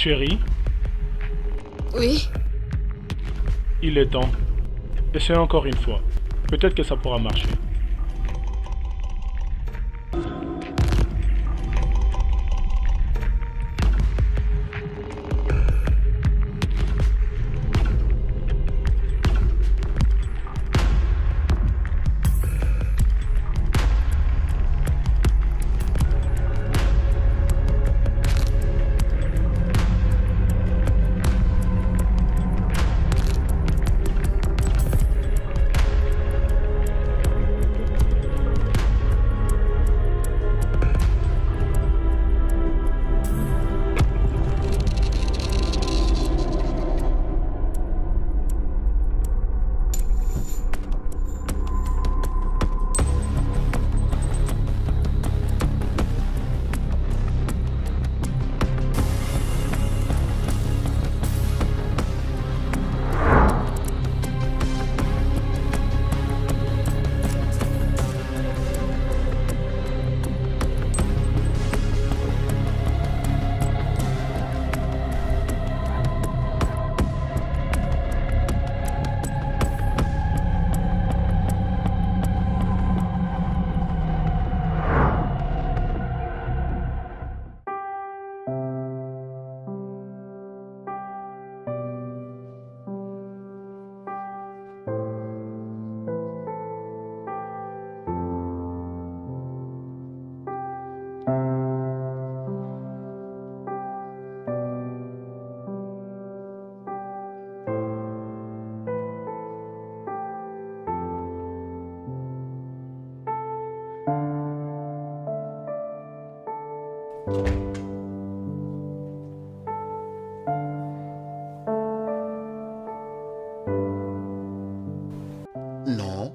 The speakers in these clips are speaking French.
Chérie, Oui. il est temps. Essaye encore une fois. Peut-être que ça pourra marcher. Non.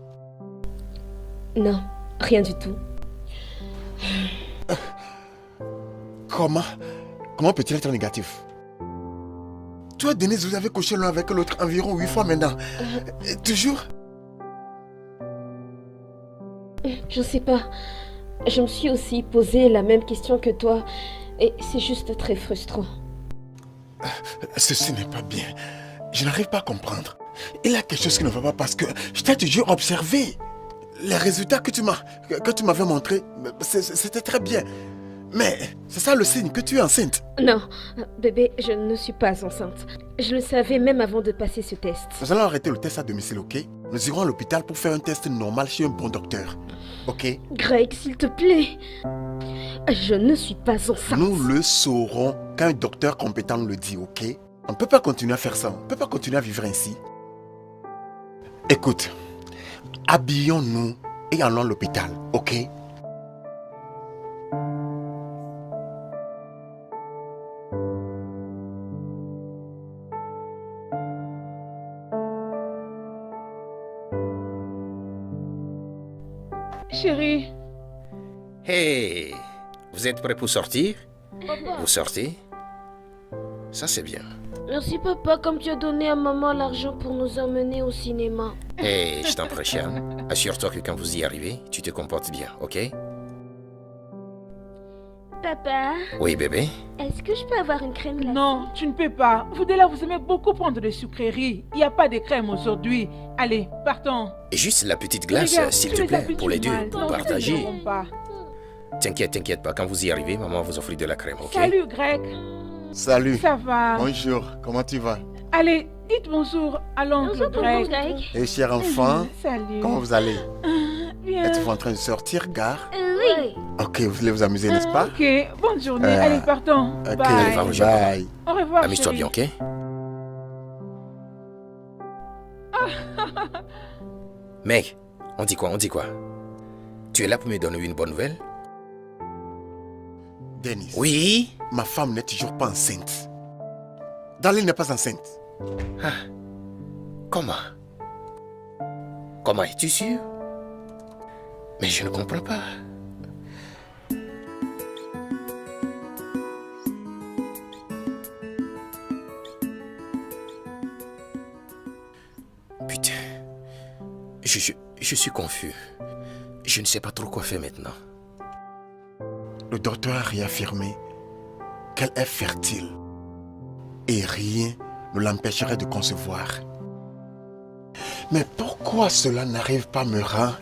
Non, rien du tout. Comment peut-il être négatif? Toi, Denise, vous avez couché l'un avec l'autre environ 8 fois maintenant. Toujours? Je sais pas. Je me suis aussi posé la même question que toi. Et c'est juste très frustrant. Ceci n'est pas bien. Je n'arrive pas à comprendre. Il y a quelque chose qui ne va pas parce que je t'ai toujours observé. Les résultats que tu m'avais montrés, c'était très bien. Mais c'est ça le signe que tu es enceinte. Non, bébé, je ne suis pas enceinte. Je le savais même avant de passer ce test. Nous allons arrêter le test à domicile, ok? Nous irons à l'hôpital pour faire un test normal chez un bon docteur. Ok? Greg, s'il te plaît. Je ne suis pas enceinte. Nous le saurons quand un docteur compétent le dit, ok? On ne peut pas continuer à faire ça. On ne peut pas continuer à vivre ainsi. Écoute, habillons-nous et allons à l'hôpital, ok? Chérie. Hey, vous êtes prêts pour sortir? Papa. Vous sortez? Ça c'est bien. Merci papa, comme tu as donné à maman l'argent pour nous emmener au cinéma. Hey, je t'en prie, Charles. Assure-toi que quand vous y arrivez, tu te comportes bien, ok? Papa, Oui, bébé? est-ce que je peux avoir une crème glacée? Non, tu ne peux pas. Vous deux là, vous aimez beaucoup prendre des sucreries. Il n'y a pas de crème aujourd'hui. Allez, partons. Et juste la petite glace, Regarde, s'il tu te les plaît, habitues pour les deux, mal. pour Non, partager. ne comprends pas. T'inquiète pas. Quand vous y arrivez, maman vous offre de la crème, ok? Salut, Greg. Salut. Ça va? Bonjour, comment tu vas? Allez, dites bonjour à l'oncle Greg. Et cher enfant, Salut. comment vous allez? Bien. Êtes-vous en train de sortir, gare? Oui. Ok, vous voulez vous amuser, n'est-ce pas? Ok, bonne journée. Allez, partons. Ok, Bye. va, rejoins. bye. Au revoir, Amuse-toi chérie. bien, ok? Mec, on dit quoi? Tu es là pour me donner une bonne nouvelle? Dennis, Oui? ma femme n'est toujours pas enceinte. Darlene n'est pas enceinte. Ah, comment? Comment es-tu sûr? Mais je ne comprends pas. Putain, je suis confus. Je ne sais pas trop quoi faire maintenant. Le docteur a réaffirmé qu'elle est fertile. et rien ne l'empêcherait de concevoir. Mais pourquoi cela n'arrive pas à me rendre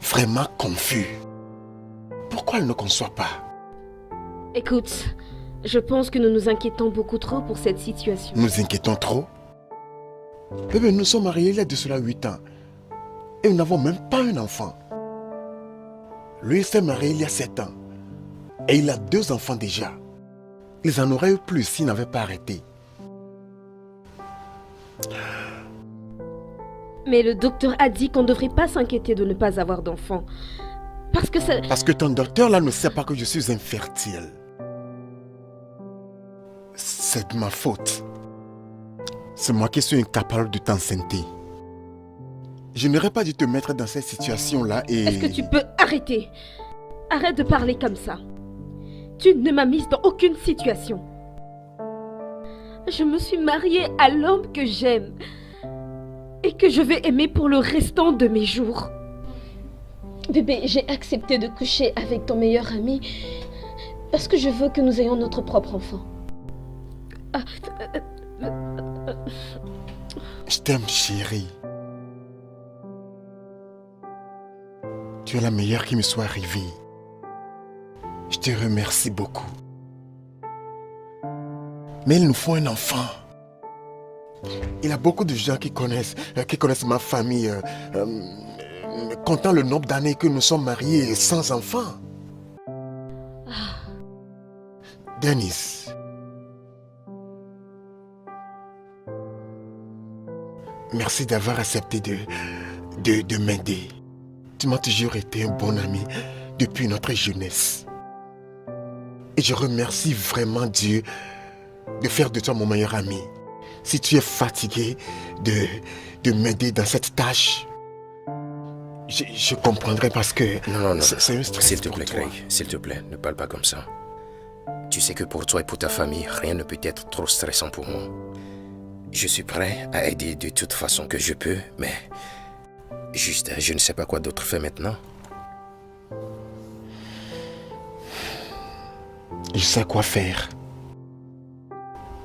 vraiment confus? Pourquoi elle ne conçoit pas? Écoute, je pense que nous nous inquiétons beaucoup trop pour cette situation. Nous inquiétons trop? Bébé, nous sommes mariés il y a de cela 8 ans. Et nous n'avons même pas un enfant. Lui s'est marié il y a 7 ans. Et il a 2 enfants déjà. Ils en auraient eu plus s'ils n'avaient pas arrêté. Mais le docteur a dit qu'on ne devrait pas s'inquiéter de ne pas avoir d'enfant. Parce que ça... Parce que ton docteur là ne sait pas que je suis infertile. C'est de ma faute. C'est moi qui suis incapable de t'enceinte. Je n'aurais pas dû te mettre dans cette situation-là et... Est-ce que tu peux arrêter? Arrête de parler comme ça. Tu ne m'as mise dans aucune situation. Je me suis mariée à l'homme que j'aime et que je vais aimer pour le restant de mes jours. Bébé, j'ai accepté de coucher avec ton meilleur ami parce que je veux que nous ayons notre propre enfant. Je t'aime, chérie. Tu es la meilleure qui me soit arrivée. Je te remercie beaucoup. Mais il nous faut un enfant. Il y a beaucoup de gens qui connaissent ma famille, comptant le nombre d'années que nous sommes mariés sans enfant. Dennis. Merci d'avoir accepté de m'aider. Tu m'as toujours été un bon ami depuis notre jeunesse. Et je remercie vraiment Dieu de faire de toi mon meilleur ami. Si tu es fatigué de m'aider dans cette tâche, je comprendrai parce que Non. c'est un stress. S'il te plaît, pour toi. Craig, s'il te plaît, ne parle pas comme ça. Tu sais que pour toi et pour ta famille, rien ne peut être trop stressant pour moi. Je suis prêt à aider de toute façon que je peux, mais juste, je ne sais pas quoi d'autre faire maintenant. Je sais quoi faire.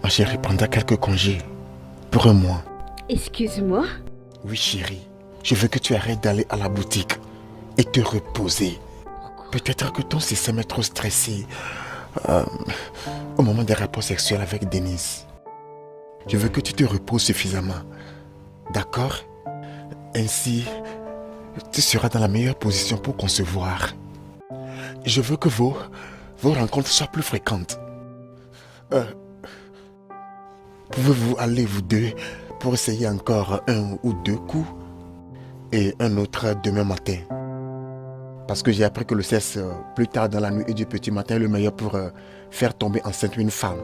Ma chérie prendra quelques congés pour un mois. Excuse-moi. Oui, chérie. Je veux que tu arrêtes d'aller à la boutique et te reposer. Peut-être que ton système est trop stressé au moment des rapports sexuels avec Denise. Je veux que tu te reposes suffisamment. D'accord? Ainsi, tu seras dans la meilleure position pour concevoir. Je veux que vos rencontres soient plus fréquentes. Pouvez-vous aller, vous deux, pour essayer encore 1 ou 2 coups et un autre demain matin? Parce que j'ai appris que le sexe plus tard dans la nuit et du petit matin est le meilleur pour faire tomber enceinte une femme.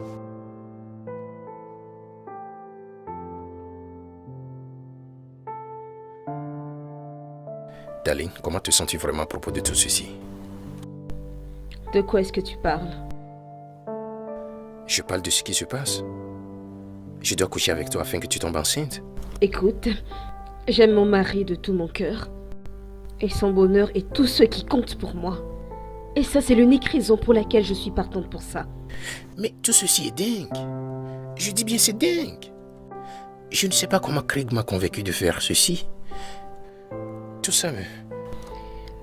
Darling, comment te sens-tu vraiment à propos de tout ceci? De quoi est-ce que tu parles? Je parle de ce qui se passe. Je dois coucher avec toi afin que tu tombes enceinte. Écoute, j'aime mon mari de tout mon cœur. Et son bonheur est tout ce qui compte pour moi. Et ça, c'est l'unique raison pour laquelle je suis partante pour ça. Mais tout ceci est dingue. Je dis bien c'est dingue. Je ne sais pas comment Craig m'a convaincu de faire ceci. Tout ça, mais...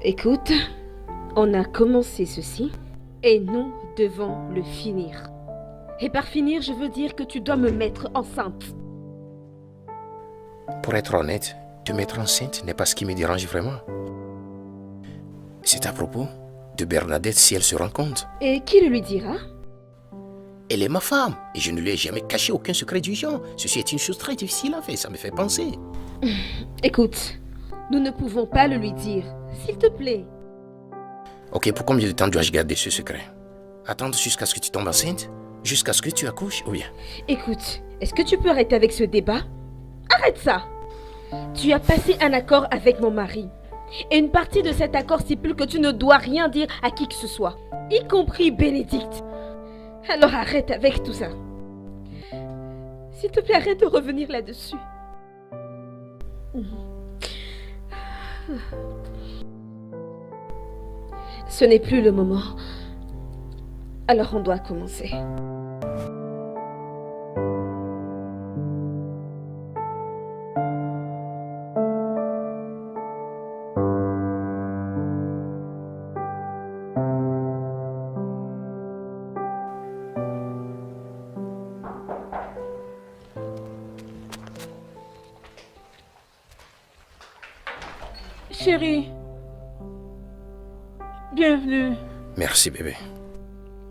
Écoute, on a commencé ceci et nous devons le finir. Et par finir, je veux dire que tu dois me mettre enceinte. Pour être honnête, te mettre enceinte n'est pas ce qui me dérange vraiment. C'est à propos de Bernadette si elle se rend compte. Et qui le lui dira? Elle est ma femme et je ne lui ai jamais caché aucun secret du genre. Ceci est une chose très difficile à faire, ça me fait penser. Écoute, nous ne pouvons pas le lui dire. S'il te plaît. Ok, pour combien de temps dois-je garder ce secret? Attendre jusqu'à ce que tu tombes enceinte? Jusqu'à ce que tu accouches ou bien? Écoute, est-ce que tu peux arrêter avec ce débat? Arrête ça! Tu as passé un accord avec mon mari. Et une partie de cet accord stipule que tu ne dois rien dire à qui que ce soit, y compris Bénédicte. Alors arrête avec tout ça. S'il te plaît, arrête de revenir là-dessus. Ce n'est plus le moment. Alors on doit commencer. Chérie, bienvenue. Merci, bébé.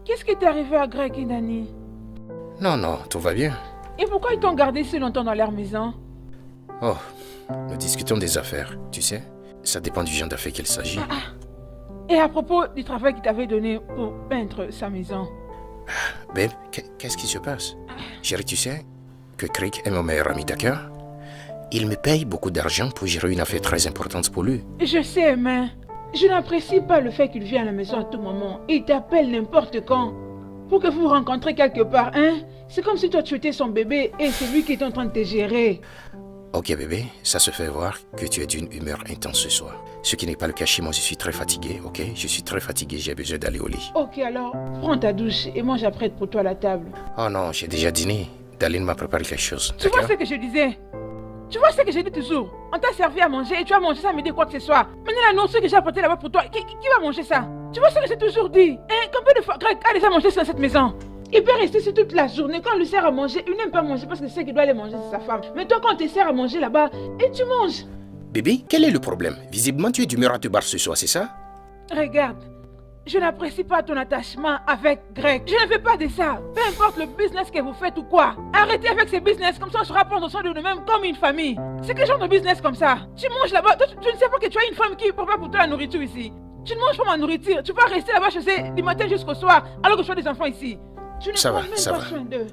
Qu'est-ce qui t'est arrivé à Greg et Danny? Non, non, tout va bien. Et pourquoi ils t'ont gardé si longtemps dans leur maison? Oh, nous discutons des affaires, tu sais. Ça dépend du genre d'affaires qu'il s'agit. Et à propos du travail qu'il t'avait donné pour peindre sa maison? Babe, qu'est-ce qui se passe? Chérie, tu sais que Craig est mon meilleur ami, d'accord? Il me paye beaucoup d'argent pour gérer une affaire très importante pour lui. Je sais, mais je n'apprécie pas le fait qu'il vienne à la maison à tout moment. Il t'appelle n'importe quand pour que vous vous rencontrez quelque part, hein? C'est comme si toi tu étais son bébé et c'est lui qui est en train de te gérer. Ok bébé, ça se fait voir que tu es d'une humeur intense ce soir. Ce qui n'est pas le cas chez moi, je suis très fatigué, ok? Je suis très fatigué, j'ai besoin d'aller au lit. Ok, alors prends ta douche et moi j'apprête pour toi la table. Oh non, j'ai déjà dîné. Daline m'a préparé quelque chose, Tu vois d'accord? ce que je disais? Tu vois ce que je dis toujours? On t'a servi à manger et tu as mangé ça à midi quoi que ce soit. Maintenant la nourriture que j'ai apportée là-bas pour toi, qui va manger ça? Tu vois ce que j'ai toujours dit? Hein? Combien de fois Greg a déjà mangé ça dans cette maison? Il peut rester ici toute la journée. Quand on lui sert à manger, il n'aime pas manger parce que c'est qu'il doit aller manger, c'est sa femme. Mais toi, quand on te sert à manger là-bas, et tu manges. Bébé, quel est le problème? Visiblement, tu es d'humeur à te barrer ce soir, c'est ça? Regarde, je n'apprécie pas ton attachement avec Greg. Je ne veux pas de ça. Peu importe le business que vous faites ou quoi. Arrêtez avec ces business, comme ça on sera prendre soin de nous-mêmes comme une famille. C'est quel genre de business comme ça? Tu manges là-bas, toi, tu ne sais pas que tu as une femme qui prépare pour toi la nourriture ici. Tu ne manges pas ma nourriture. Tu vas rester là-bas chez du matin jusqu'au soir, alors que je as des enfants ici. Tu ne Ça prends va, même ça pas va. soin d'eux.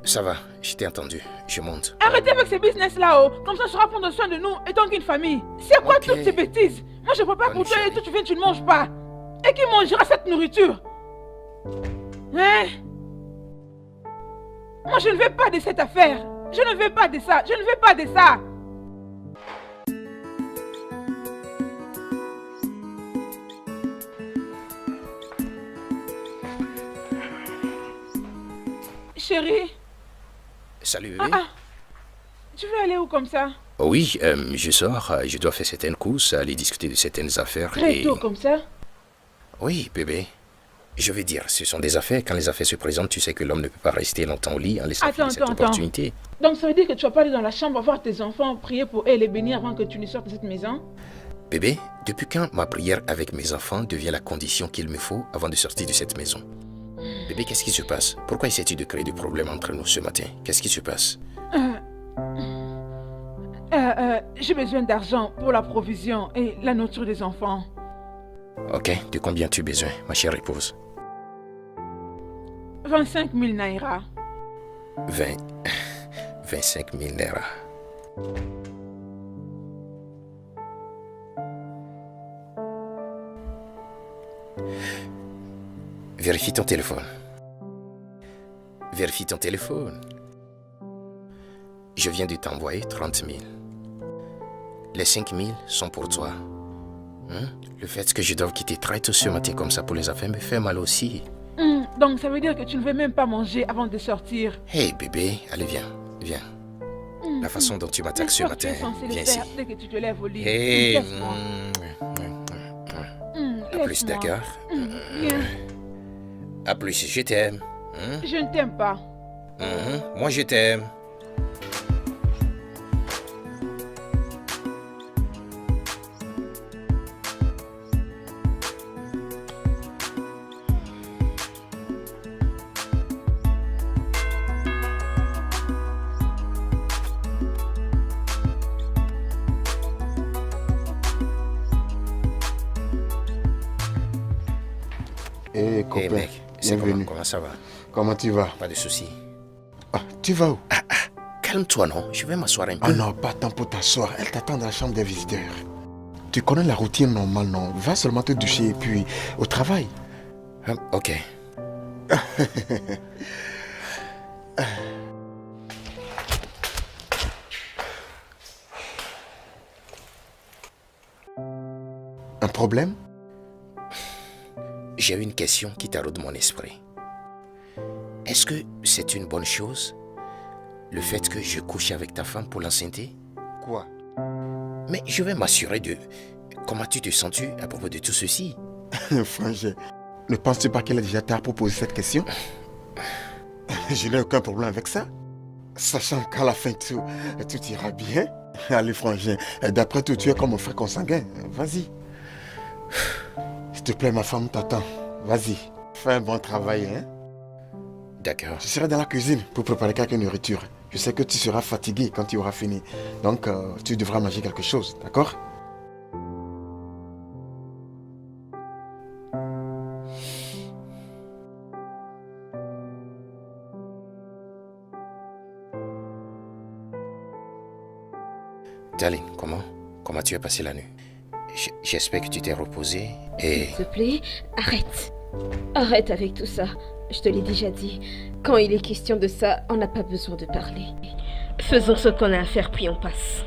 Ça va, je t'ai entendu, je monte. Arrêtez avec ces business là-haut, comme ça on sera prendre soin de nous et donc une famille. C'est quoi Ok. toutes ces bêtises? Moi je prépare pour Bonne toi et chérie. toi tu viens, tu ne manges pas. Et qui mangera cette nourriture? Hein? Moi je ne veux pas de cette affaire. Je ne veux pas de ça. Je ne veux pas de ça. Chérie, Salut bébé. tu veux aller où comme ça? Oh oui, je sors, je dois faire certaines courses, aller discuter de certaines affaires. Très tôt comme ça? Oui, bébé. Je veux dire, ce sont des affaires. Quand les affaires se présentent, tu sais que l'homme ne peut pas rester longtemps au lit en laissant filer cette opportunité. Donc ça veut dire que tu vas pas aller dans la chambre voir tes enfants, prier pour eux et les bénir avant que tu ne sortes de cette maison? Bébé, depuis quand ma prière avec mes enfants devient la condition qu'il me faut avant de sortir de cette maison? Bébé, qu'est-ce qui se passe? Pourquoi essaies-tu de créer des problèmes entre nous ce matin? Qu'est-ce qui se passe? J'ai besoin d'argent pour la provision et la nourriture des enfants. Ok, de combien as-tu besoin, ma chère épouse? 25 000 naira. 25 000 naira. Vérifie ton téléphone. Vérifie ton téléphone. Je viens de t'envoyer 30 000. Les 5 000 sont pour toi. Le fait que je doive quitter très tôt ce matin comme ça pour les affaires me fait mal aussi. Donc ça veut dire que tu ne veux même pas manger avant de sortir. Hey bébé, allez viens, viens. La façon dont tu m'attaques ce matin, Tu es censé le viens ici. faire dès que tu te lèves au lit. Hey, Laisse-moi. à plus, Laisse-moi. d'accord? Viens. À plus, je t'aime. Je ne t'aime pas. Moi, je t'aime. Hé, copain, Hey mec, c'est bienvenue. comment ça va? Comment tu vas? Pas de soucis. Ah, tu vas où? Calme-toi, non? Je vais m'asseoir un peu. Ah non, pas tant pour t'asseoir. Elle t'attend dans la chambre des visiteurs. Tu connais la routine normale, non? Va seulement te doucher et puis au travail. Ok. Un problème? J'ai une question qui taraude mon esprit. Est-ce que c'est une bonne chose, le fait que je couche avec ta femme pour l'enceinte? Quoi? Mais je vais m'assurer de... Comment tu te sens-tu à propos de tout ceci? Frangin, ne penses-tu pas qu'elle est déjà tard pour poser cette question? Je n'ai aucun problème avec ça. Sachant qu'à la fin, tout ira bien. Allez, frangin, d'après tout, tu es comme un frère consanguin. Vas-y. S'il te plaît, ma femme t'attend. Vas-y, fais un bon travail, hein. D'accord. Je serai dans la cuisine pour préparer quelques nourritures. Je sais que tu seras fatigué quand tu auras fini. Donc, tu devras manger quelque chose, d'accord? Darling, comment tu as passé la nuit? J'espère que tu t'es reposé et... S'il te plaît, arrête. Arrête avec tout ça. Je te l'ai déjà dit. Quand il est question de ça, on n'a pas besoin de parler. Faisons ce qu'on a à faire, puis on passe.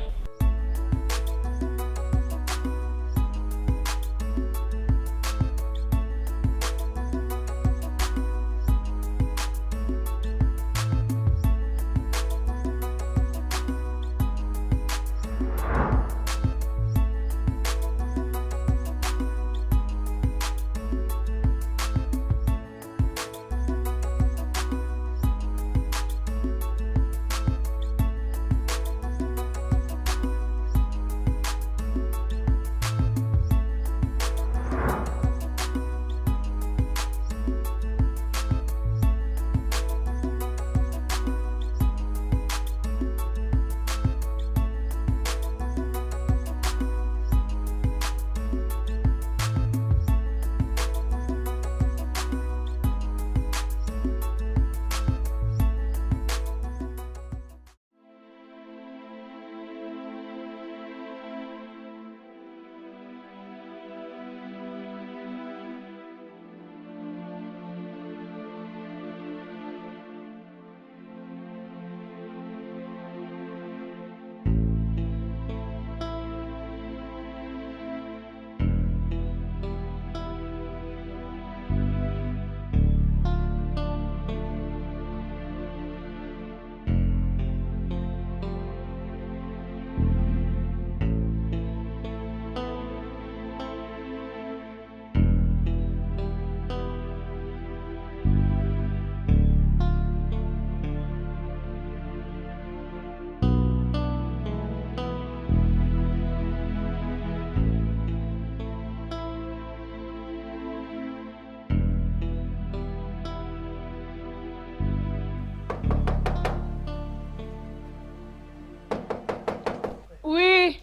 Oui.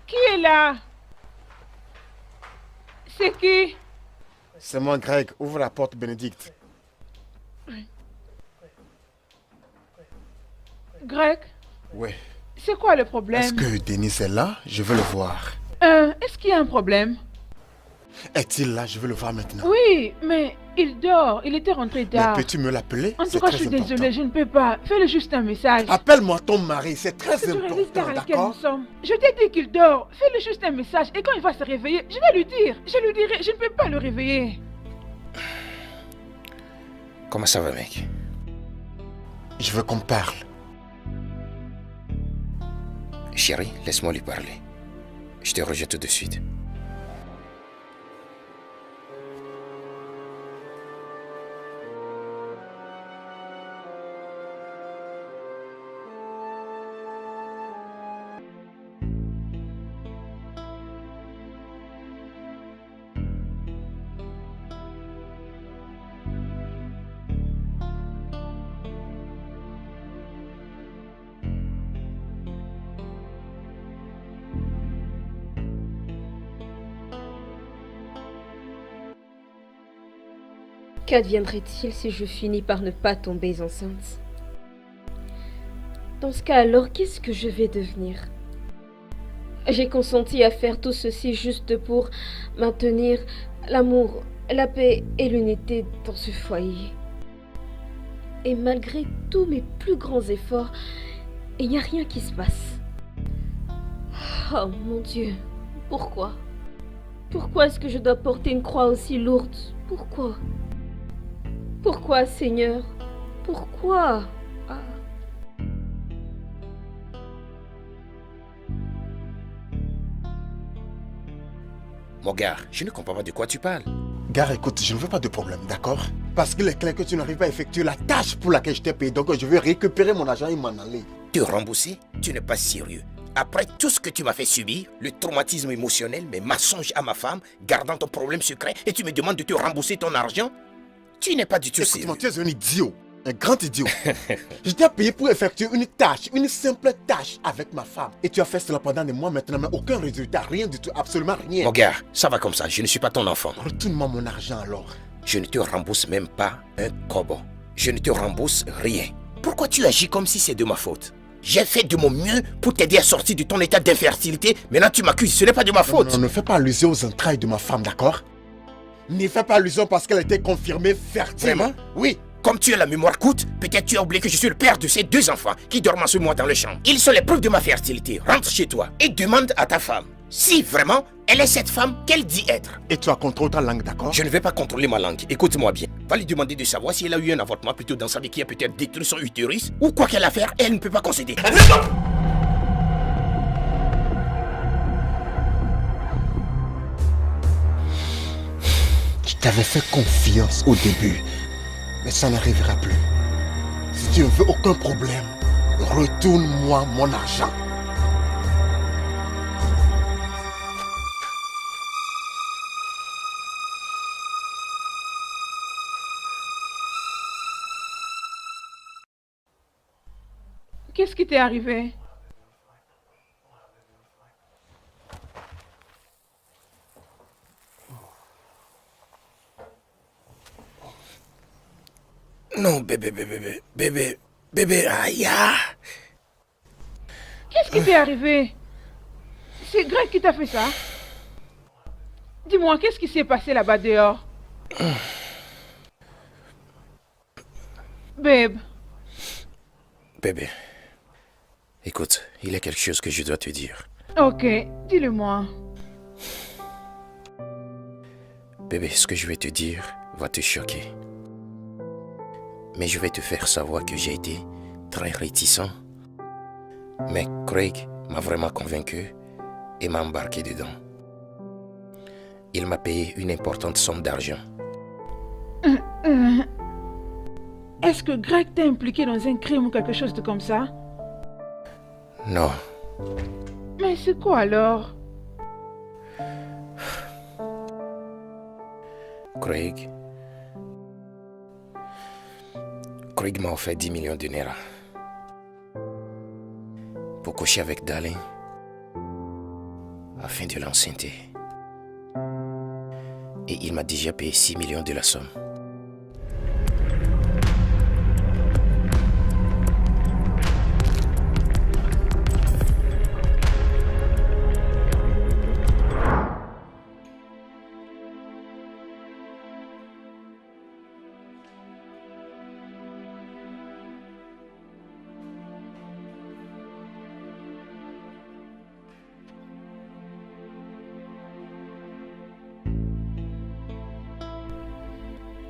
Qui est là? C'est qui? C'est moi, Greg. Ouvre la porte, Bénédicte. Greg, Ouais. c'est quoi le problème? Est-ce que Denis est là? Je veux le voir. Est-ce qu'il y a un problème? Est-il là? Je veux le voir maintenant. Oui, mais il dort. Il était rentré Mais tard. peux-tu me l'appeler? En tout C'est cas, je très suis important. désolée, je ne peux pas. Fais-le juste un message. Appelle-moi ton mari, c'est très Que tu réalises l'heure important, à laquelle nous d'accord? sommes. Je t'ai dit qu'il dort. Fais-le juste un message. Et quand il va se réveiller, je vais lui dire. Je lui dirai, je ne peux pas le réveiller. Comment ça va, mec? Je veux qu'on parle. Chérie, laisse-moi lui parler. Je te rejoins tout de suite. Qu'adviendrait-il si je finis par ne pas tomber enceinte? Dans ce cas alors, qu'est-ce que je vais devenir? J'ai consenti à faire tout ceci juste pour maintenir l'amour, la paix et l'unité dans ce foyer. Et malgré tous mes plus grands efforts, il n'y a rien qui se passe. Oh mon Dieu, pourquoi? Pourquoi est-ce que je dois porter une croix aussi lourde? Pourquoi? Pourquoi, Seigneur? Pourquoi? Ah. Mon gars, je ne comprends pas de quoi tu parles. Gare, écoute, je ne veux pas de problème, d'accord? Parce qu'il est clair que tu n'arrives pas à effectuer la tâche pour laquelle je t'ai payé. Donc je vais récupérer mon argent et m'en aller. Te rembourser? Tu n'es pas sérieux. Après tout ce que tu m'as fait subir, le traumatisme émotionnel, mes mensonges à ma femme, gardant ton problème secret, et tu me demandes de te rembourser ton argent? Tu n'es pas du tout sérieux. Écoute-moi, tu es un idiot. Un grand idiot. Je t'ai payé pour effectuer une tâche, une simple tâche avec ma femme. Et tu as fait cela pendant des mois maintenant, mais aucun résultat, rien du tout, absolument rien. Mon gars, ça va comme ça, je ne suis pas ton enfant. Retourne-moi mon argent alors. Je ne te rembourse même pas un kobo. Je ne te rembourse rien. Pourquoi tu agis comme si c'est de ma faute? J'ai fait de mon mieux pour t'aider à sortir de ton état d'infertilité. Maintenant tu m'accuses, ce n'est pas de ma faute. Non, ne fais pas allusion aux entrailles de ma femme, d'accord? Ne fais pas allusion parce qu'elle était confirmée fertile. Vraiment? Oui. Comme tu as la mémoire courte, peut-être tu as oublié que je suis le père de ces 2 enfants qui dorment en ce moment dans le champ. Ils sont les preuves de ma fertilité. Rentre chez toi et demande à ta femme si vraiment elle est cette femme qu'elle dit être. Et tu as contrôlé ta langue, d'accord? Je ne vais pas contrôler ma langue. Écoute-moi bien. Va lui demander de savoir si elle a eu un avortement plutôt dans sa vie qui a peut-être détruit son utérus ou quoi qu'elle a fait, elle ne peut pas concéder. Je t'avais fait confiance au début, mais ça n'arrivera plus. Si tu ne veux aucun problème, retourne-moi mon argent. Qu'est-ce qui t'est arrivé? Non, bébé, aïe. Qu'est-ce qui t'est arrivé? C'est Greg qui t'a fait ça? Dis-moi, qu'est-ce qui s'est passé là-bas dehors? Babe. Bébé, écoute, il y a quelque chose que je dois te dire. Ok, dis-le-moi. Bébé, ce que je vais te dire va te choquer. Mais je vais te faire savoir que j'ai été très réticent. Mais Craig m'a vraiment convaincu et m'a embarqué dedans. Il m'a payé une importante somme d'argent. Est-ce que Greg t'a impliqué dans un crime ou quelque chose de comme ça? Non, Mais c'est quoi alors? Craig m'a offert 10 millions de naira pour coucher avec Darling afin de l'enceinte. Et il m'a déjà payé 6 millions de la somme.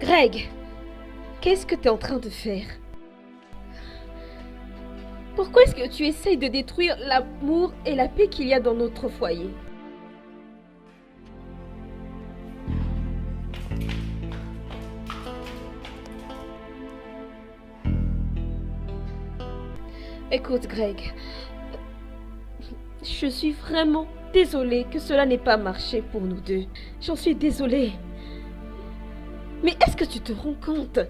Greg, qu'est-ce que tu es en train de faire? Pourquoi est-ce que tu essayes de détruire l'amour et la paix qu'il y a dans notre foyer? Écoute, Greg, je suis vraiment désolée que cela n'ait pas marché pour nous deux. J'en suis désolée. Mais est-ce que tu te rends compte?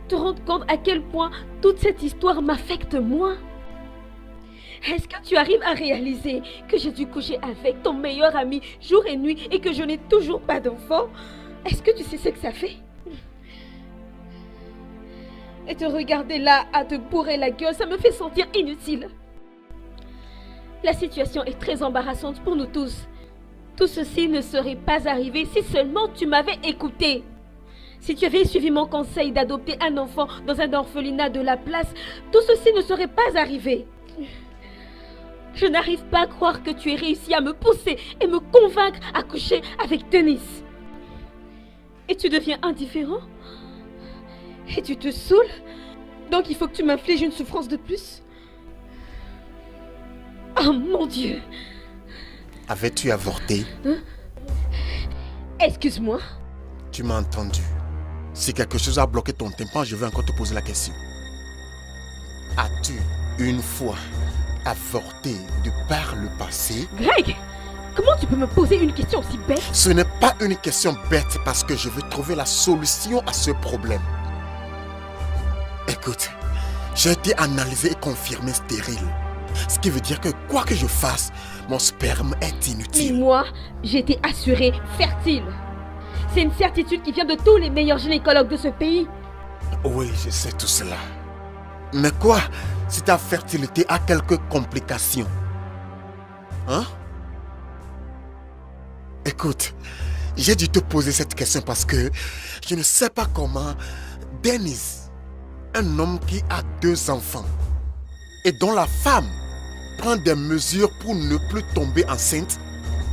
Te rends compte à quel point toute cette histoire m'affecte moi? Est-ce que tu arrives à réaliser que j'ai dû coucher avec ton meilleur ami jour et nuit et que je n'ai toujours pas d'enfant? Est-ce que tu sais ce que ça fait? Et te regarder là à te bourrer la gueule, ça me fait sentir inutile. La situation est très embarrassante pour nous tous. Tout ceci ne serait pas arrivé si seulement tu m'avais écouté. Si tu avais suivi mon conseil d'adopter un enfant dans un orphelinat de la place, tout ceci ne serait pas arrivé. Je n'arrive pas à croire que tu aies réussi à me pousser et me convaincre à coucher avec Denis. Et tu deviens indifférent? Et tu te saoules? Donc il faut que tu m'infliges une souffrance de plus? Oh mon Dieu! Avais-tu avorté? Excuse-moi. Tu m'as entendu. Si quelque chose a bloqué ton tympan, je vais encore te poser la question. As-tu une fois avorté de par le passé? Greg, comment tu peux me poser une question aussi bête? Ce n'est pas une question bête parce que je veux trouver la solution à ce problème. Écoute, j'ai été analysé et confirmé stérile. Ce qui veut dire que quoi que je fasse, mon sperme est Et inutile. moi, j'ai été assurée fertile. C'est une certitude qui vient de tous les meilleurs gynécologues de ce pays. Oui, je sais tout cela. Mais quoi si ta fertilité a quelques complications? Hein? Écoute, j'ai dû te poser cette question parce que je ne sais pas comment Dennis, un homme qui a 2 enfants et dont la femme prend des mesures pour ne plus tomber enceinte,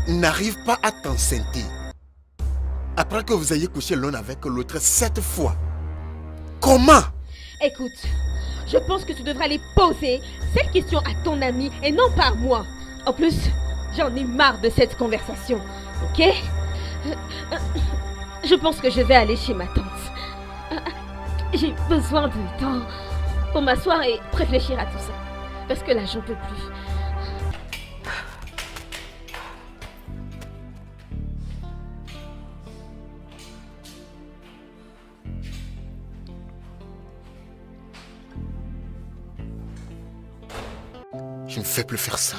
n'arrive pas à t'enceinte. Après que vous ayez couché l'un avec l'autre 7 fois. Comment? Écoute, je pense que tu devrais aller poser cette question à ton ami et non pas à moi. En plus, j'en ai marre de cette conversation, ok? Je pense que je vais aller chez ma tante. J'ai besoin de temps pour m'asseoir et réfléchir à tout ça. Parce que là, j'en peux plus. Je ne fais plus faire ça.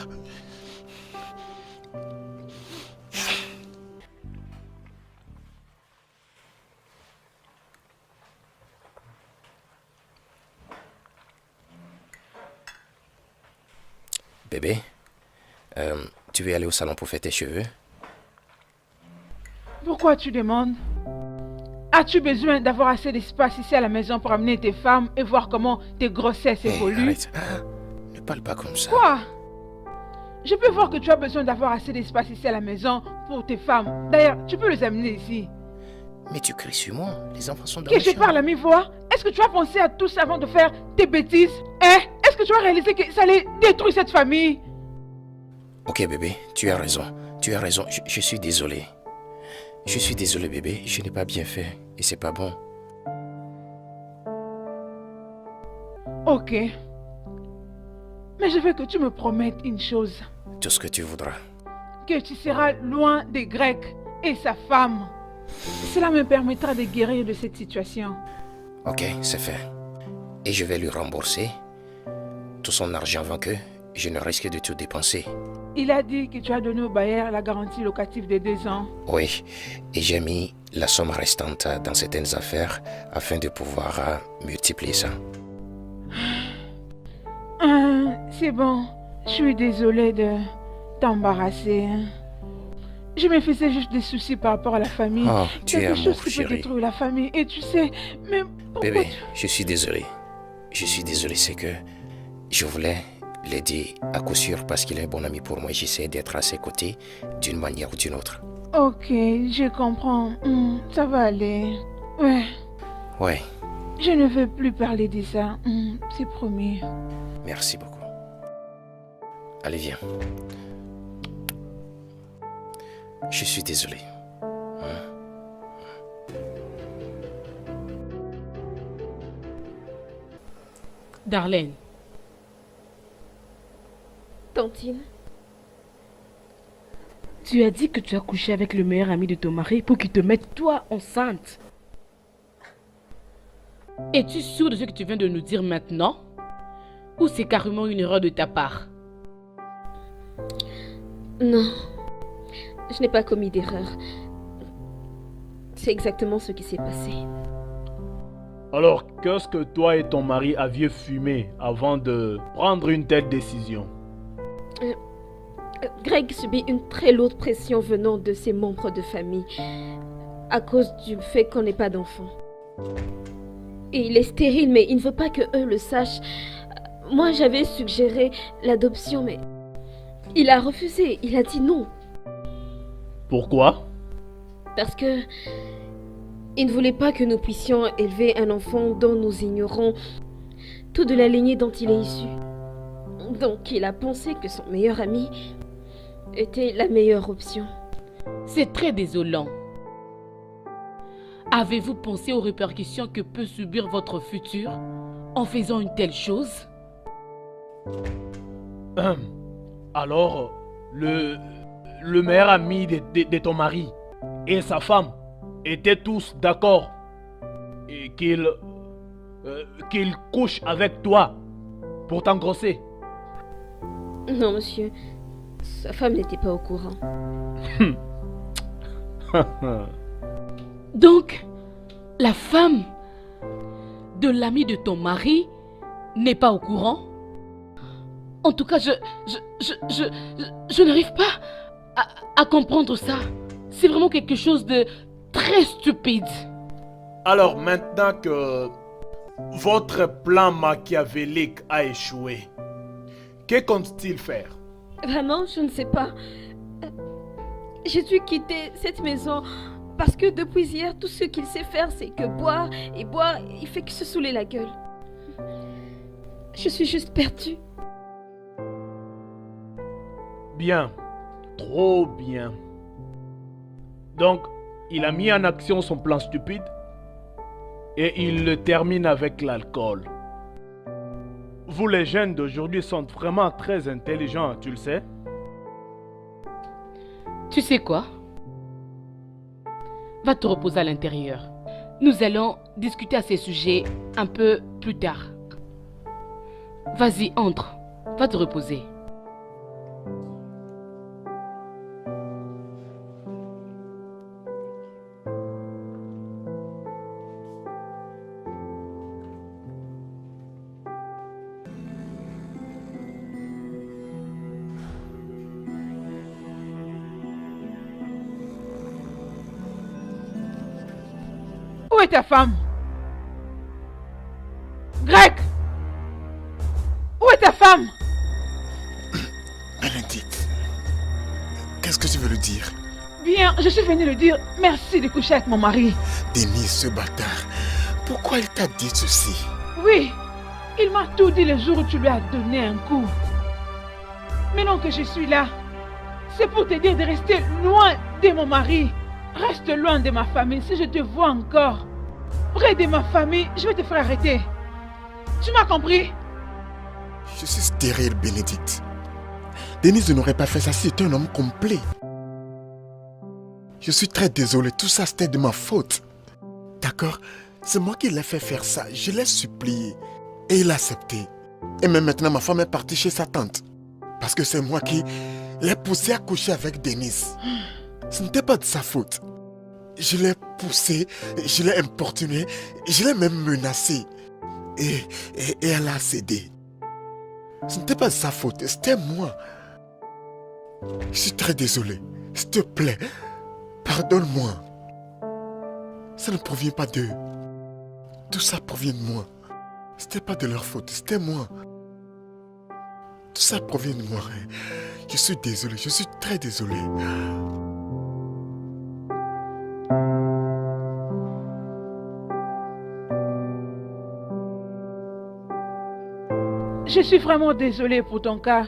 Bébé, tu veux aller au salon pour faire tes cheveux? Pourquoi tu demandes? As-tu besoin d'avoir assez d'espace ici à la maison pour amener tes femmes et voir comment tes grossesses Hey, évoluent? arrête. Ne parle pas comme ça. Quoi? Je peux voir que tu as besoin d'avoir assez d'espace ici à la maison pour tes femmes. D'ailleurs, tu peux les amener ici. Mais tu cries sur moi. Les enfants sont dans Que la je chambre. parle à mi-voix? Est-ce que tu as pensé à tout ça avant de faire tes bêtises? Hein? Est-ce que tu as réalisé que ça allait détruire cette famille? Ok bébé, tu as raison. Tu as raison. Je suis désolé. Je suis désolé bébé. Je n'ai pas bien fait. Et c'est pas bon. Ok. Mais je veux que tu me promettes une chose. Tout ce que tu voudras. Que tu seras loin des Grecs et sa femme. Cela me permettra de guérir de cette situation. Ok, c'est fait. Et je vais lui rembourser tout son argent avant que je ne risque de tout dépenser. Il a dit que tu as donné au bailleur la garantie locative de 2 ans. Oui, et j'ai mis la somme restante dans certaines affaires afin de pouvoir multiplier ça. C'est bon. Je suis désolée de t'embarrasser. Je me faisais juste des soucis par rapport à la famille. Oh, tu es Quelque amour, chose qui peut chérie. détruire la famille. Et tu sais, mais pourquoi Bébé, je suis désolé. C'est que je voulais l'aider à coup sûr parce qu'il est un bon ami pour moi et j'essaie d'être à ses côtés d'une manière ou d'une autre. Ok, je comprends. Ça va aller. Ouais, Ouais, je ne veux plus parler de ça. C'est promis. merci beaucoup. Allez, viens. Je suis désolé. Darlene, Tantine, tu as dit que tu as couché avec le meilleur ami de ton mari pour qu'il te mette toi enceinte. Es-tu sûre de ce que tu viens de nous dire maintenant? Ou c'est carrément une erreur de ta part? non. Je n'ai pas commis d'erreur. C'est exactement ce qui s'est passé. Alors, qu'est-ce que toi et ton mari aviez fumé avant de prendre une telle décision? Greg subit une très lourde pression venant de ses membres de famille à cause du fait qu'on n'ait pas d'enfant. Et il est stérile, mais il ne veut pas que eux le sachent. Moi, j'avais suggéré l'adoption, mais il a refusé. Il a dit non. Pourquoi? Parce que il ne voulait pas que nous puissions élever un enfant dont nous ignorons tout de la lignée dont il est issu. Donc il a pensé que son meilleur ami était la meilleure option. C'est très désolant. Avez-vous pensé aux répercussions que peut subir votre futur en faisant une telle chose? Alors, le meilleur ami de ton mari et sa femme étaient tous d'accord et qu'ils couchent avec toi pour t'engrosser. Non, monsieur. Sa femme n'était pas au courant. Donc, la femme de l'ami de ton mari n'est pas au courant? En tout cas, je n'arrive pas à comprendre ça. C'est vraiment quelque chose de très stupide. Alors maintenant que votre plan machiavélique a échoué, que compte-t-il faire? Vraiment, je ne sais pas. J'ai dû quitter cette maison parce que depuis hier, tout ce qu'il sait faire, c'est que boire et boire. Il fait que se saouler la gueule. Je suis juste perdue. Bien, trop bien. Donc, il a mis en action son plan stupide et il le termine avec l'alcool. Vous les jeunes d'aujourd'hui sont vraiment très intelligents, tu le sais? Tu sais quoi? Va te reposer à l'intérieur. Nous allons discuter à ces sujets un peu plus tard. Vas-y, entre. Va te reposer. Où est ta femme? Greg! Où est ta femme? Bénédicte, qu'est-ce que tu veux lui dire? Bien, je suis venue lui dire merci de coucher avec mon mari. Denis, ce bâtard, pourquoi il t'a dit ceci? Oui, il m'a tout dit le jour où tu lui as donné un coup. Maintenant que je suis là, c'est pour te dire de rester loin de mon mari. Reste loin de ma famille. Si je te vois encore près de ma famille, je vais te faire arrêter. Tu m'as compris? Je suis stérile, Bénédicte. Denise n'aurait pas fait ça si c'était un homme complet. Je suis très désolé, tout ça c'était de ma faute. D'accord? C'est moi qui l'ai fait faire ça, je l'ai supplié. Et il a accepté. Et même maintenant, ma femme est partie chez sa tante. Parce que c'est moi qui l'ai poussé à coucher avec Denise. Ce n'était pas de sa faute. Je l'ai poussé, je l'ai importuné, je l'ai même menacé. Et elle a cédé. Ce n'était pas de sa faute, c'était moi. Je suis très désolé. S'il te plaît, pardonne-moi. Ça ne provient pas d'eux. Tout ça provient de moi. C'était pas de leur faute, c'était moi. Tout ça provient de moi. Je suis désolé, je suis très désolé. Je suis vraiment désolée pour ton cas.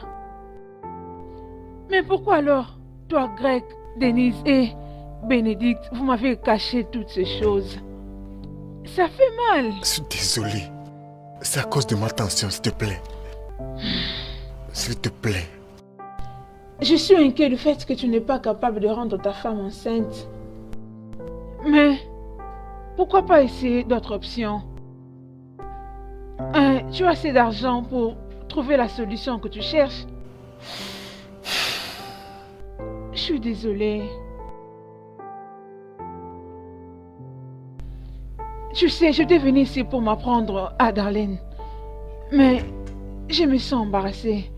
Mais pourquoi alors, toi, Greg, Denise et Bénédicte, vous m'avez caché toutes ces choses? Ça fait mal. Je suis désolé. C'est à cause de ma tension, s'il te plaît. S'il te plaît. Je suis inquiet du fait que tu n'es pas capable de rendre ta femme enceinte. Mais pourquoi pas essayer d'autres options? Tu as assez d'argent pour trouver la solution que tu cherches? Je suis désolée. Tu sais, je suis venue ici pour m'apprendre à Darlene. Mais je me sens embarrassée.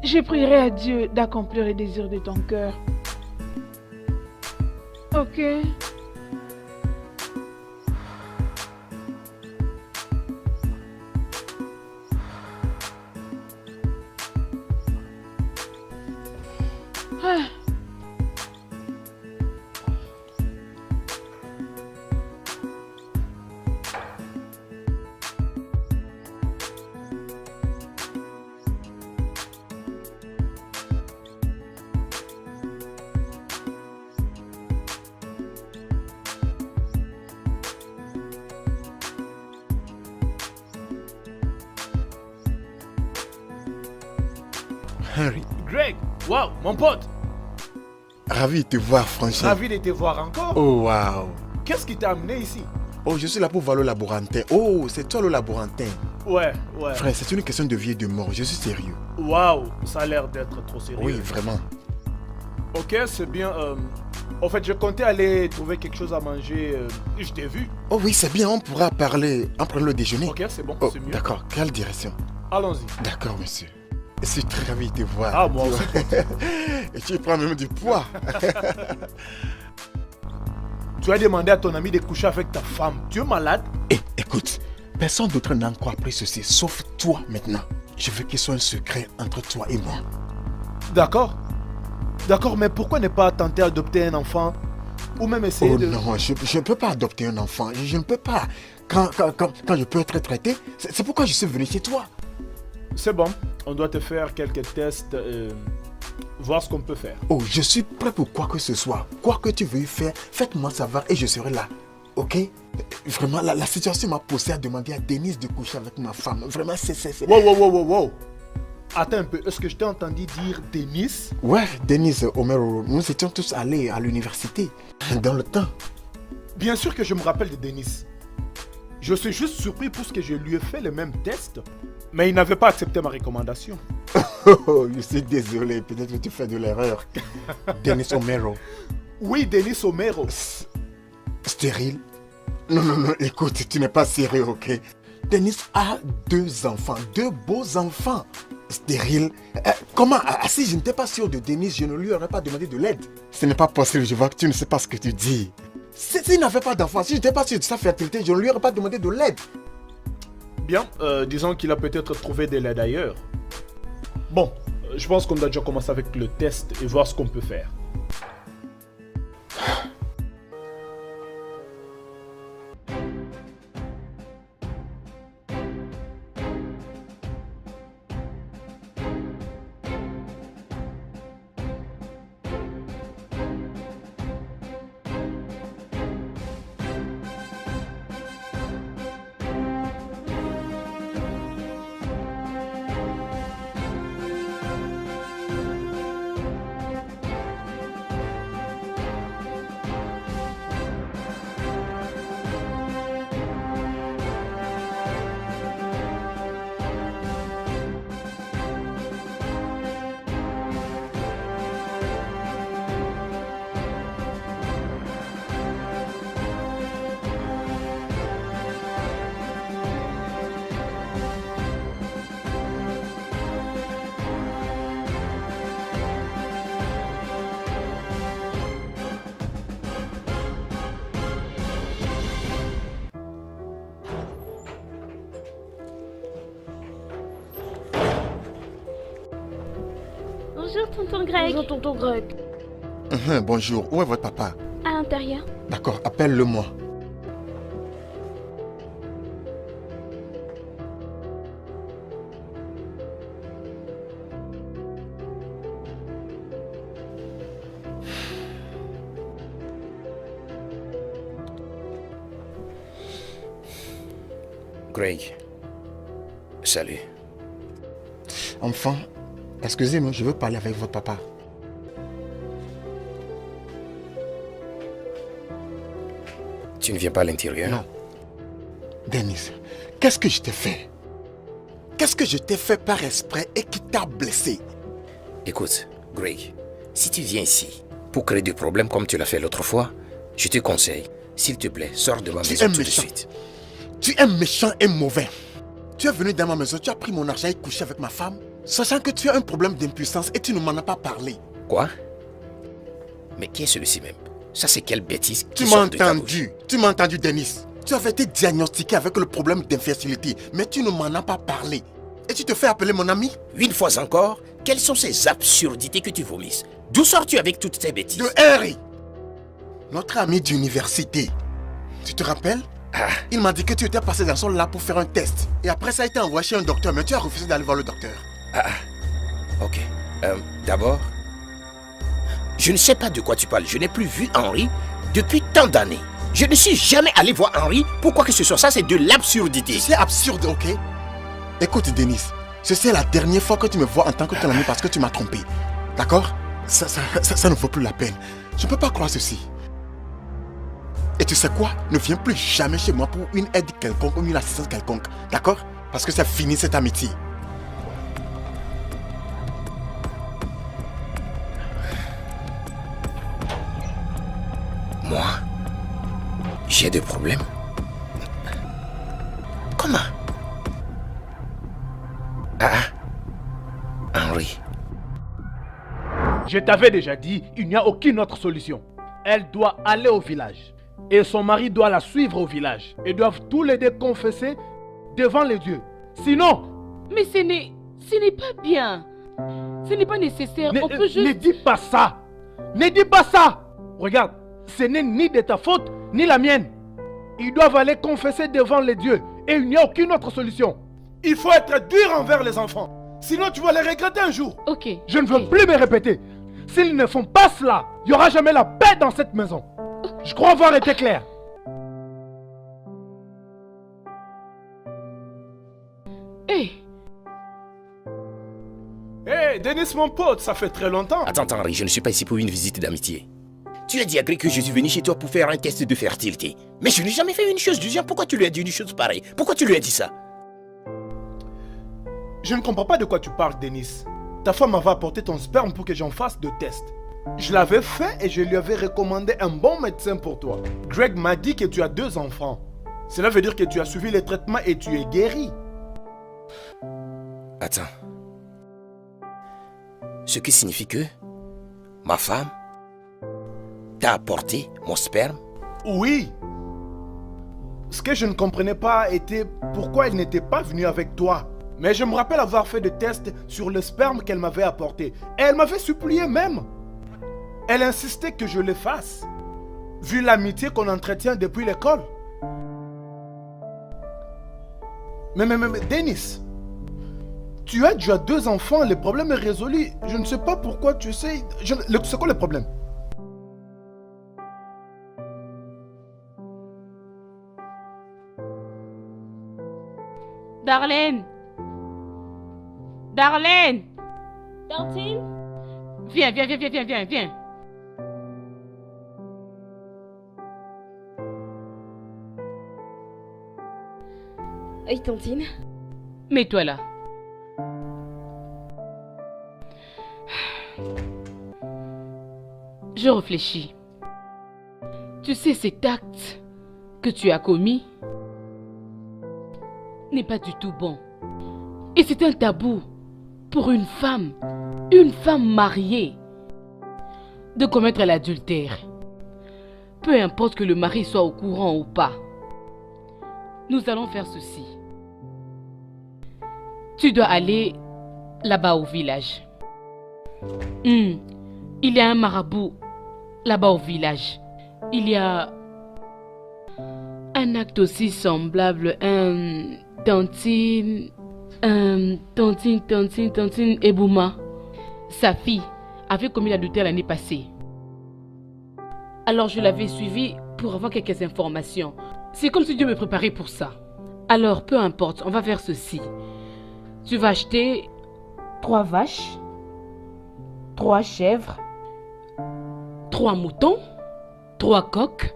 Je prierai à Dieu d'accomplir les désirs de ton cœur. Ok? Ah. Henry, Greg, waouh, mon pote. ravi de te voir, franchement. Ravi de te voir encore. Oh, waouh. Qu'est-ce qui t'a amené ici? Oh, je suis là pour voir le laborantin. Oh, c'est toi le laborantin. Ouais. Frère, c'est une question de vie et de mort. Je suis sérieux. Waouh, ça a l'air d'être trop sérieux. Oui, vraiment. Ok, c'est bien. En fait, je comptais aller trouver quelque chose à manger. Je t'ai vu. Oh oui, c'est bien, on pourra parler en prenant le déjeuner. Ok, c'est bon, Oh, c'est mieux. d'accord. Quelle direction? Allons-y. D'accord, monsieur. Je suis très ravi de te voir. Ah, moi Tu aussi, vois. Et tu prends même du poids. Tu as demandé à ton ami de coucher avec ta femme. Tu es malade? Eh, écoute, personne d'autre n'a encore appris ceci, sauf toi maintenant. Je veux qu'il soit un secret entre toi et moi. D'accord. D'accord, mais pourquoi ne pas tenter d'adopter un enfant? Ou même essayer Oh de... non, je ne peux pas adopter un enfant. Je ne peux pas. Quand je peux être traité, c'est pourquoi je suis venu chez toi. C'est bon. On doit te faire quelques tests. Voir ce qu'on peut faire. Oh, je suis prêt pour quoi que ce soit. Quoi que tu veuilles faire, faites-moi savoir et je serai là. Ok? Vraiment, la situation m'a poussé à demander à Denise de coucher avec ma femme. Vraiment, c'est... Wow. Attends un peu. Est-ce que je t'ai entendu dire Denis? Ouais, Denise Omero, nous étions tous allés à l'université. Dans le temps. Bien sûr que je me rappelle de Denis. Je suis juste surpris parce que je lui ai fait le même test. Mais il n'avait pas accepté ma recommandation. Oh, je suis désolé, peut-être que tu fais de l'erreur. Denis Omero. Oui, Denis Omero. Stérile? Non, écoute, tu n'es pas sérieux, ok? Denis a 2 enfants, 2 beaux enfants. Stérile? Comment? Si je n'étais pas sûr de Denis, je ne lui aurais pas demandé de l'aide. Ce n'est pas possible, je vois que tu ne sais pas ce que tu dis. S'il n'avait pas d'enfants, si je n'étais pas sûr de sa fertilité, je ne lui aurais pas demandé de l'aide. Bien, disons qu'il a peut-être trouvé de l'aide ailleurs. Bon, je pense qu'on doit déjà commencer avec le test et voir ce qu'on peut faire. Bonjour, tonton Greg. Bonjour, tonton Greg. Bonjour, où est votre papa? À l'intérieur. D'accord, appelle-le-moi. Greg. Salut. Enfant, excusez-moi, je veux parler avec votre papa. Tu ne viens pas à l'intérieur? Non. Denise, qu'est-ce que je t'ai fait? Qu'est-ce que je t'ai fait par esprit et qui t'a blessé? Écoute, Greg, si tu viens ici pour créer des problèmes comme tu l'as fait l'autre fois, je te conseille, s'il te plaît, sors de ma maison tout de suite. Tu es méchant et mauvais. Tu es venu dans ma maison, tu as pris mon argent et couché avec ma femme, sachant que tu as un problème d'impuissance et tu ne m'en as pas parlé. Quoi? Mais qui est celui-ci même? Ça, c'est quelle bêtise Tu qui m'as sort de ta bouche? entendu, tu m'as entendu, Denis. Tu avais été diagnostiqué avec le problème d'infertilité, mais tu ne m'en as pas parlé. Et tu te fais appeler mon ami? Une fois encore, quelles sont ces absurdités que tu vomisses? D'où sors-tu avec toutes ces bêtises? De Harry, notre ami d'université. Tu te rappelles? Il m'a dit que tu étais passé dans son lab pour faire un test. Et après ça a été envoyé chez un docteur, mais tu as refusé d'aller voir le docteur. Ok. D'abord, je ne sais pas de quoi tu parles. Je n'ai plus vu Henri depuis tant d'années. Je ne suis jamais allé voir Henri. Pourquoi que ce soit ça, c'est de l'absurdité. C'est absurde, ok? Écoute, Denis, Ceci est la dernière fois que tu me vois en tant que ton ami parce que tu m'as trompé. D'accord? Ça ne vaut plus la peine. Je ne peux pas croire ceci. Et tu sais quoi? Ne viens plus jamais chez moi pour une aide quelconque ou une assistance quelconque. D'accord? Parce que c'est fini cette amitié. Moi? J'ai des problèmes? Comment? Henry. Je t'avais déjà dit, il n'y a aucune autre solution. Elle doit aller au village. Et son mari doit la suivre au village. Ils doivent tous les deux confesser devant les dieux. Sinon... Mais ce n'est pas bien. Ce n'est pas nécessaire. On peut juste... Ne dis pas ça. Ne dis pas ça. Regarde, ce n'est ni de ta faute, ni la mienne. Ils doivent aller confesser devant les dieux. Et il n'y a aucune autre solution. Il faut être dur envers les enfants. Sinon, tu vas les regretter un jour. Ok. Je ne veux plus me répéter. S'ils ne font pas cela, il n'y aura jamais la paix dans cette maison. Je crois avoir été clair. Hé. Hé, Dennis, mon pote, ça fait très longtemps. Attends, Henry, je ne suis pas ici pour une visite d'amitié. Tu as dit à Greg que je suis venu chez toi pour faire un test de fertilité. Mais je n'ai jamais fait une chose du genre. Pourquoi tu lui as dit une chose pareille? Pourquoi tu lui as dit ça? Je ne comprends pas de quoi tu parles, Dennis. Ta femme m'avait apporté ton sperme pour que j'en fasse de tests. Je l'avais fait et je lui avais recommandé un bon médecin pour toi. Greg m'a dit que tu as 2 enfants. Cela veut dire que tu as suivi les traitements et tu es guéri. Attends. Ce qui signifie que ma femme t'a apporté mon sperme? Oui. Ce que je ne comprenais pas était pourquoi elle n'était pas venue avec toi. Mais je me rappelle avoir fait des tests sur le sperme qu'elle m'avait apporté. Et elle m'avait supplié même. Elle insistait que je le fasse. Vu l'amitié qu'on entretient depuis l'école. Mais Dennis, tu as déjà 2 enfants, le problème est résolu. Je ne sais pas pourquoi tu sais... C'est quoi le problème? Darlene. Darlene. Tantine? Viens. Oui, Tantine. Mets-toi là. Je réfléchis. Tu sais, cet acte que tu as commis n'est pas du tout bon. Et c'est un tabou pour une femme mariée, de commettre l'adultère. Peu importe que le mari soit au courant ou pas. Nous allons faire ceci. Tu dois aller là-bas au village. Il y a un marabout là-bas au village. Il y a un acte aussi semblable, Tantine Ebouma. Sa fille avait commis l'adultère l'année passée. Alors je l'avais suivie pour avoir quelques informations. C'est comme si Dieu me préparait pour ça. Alors peu importe, on va faire ceci. Tu vas acheter 3 vaches, 3 chèvres, 3 moutons, 3 coqs.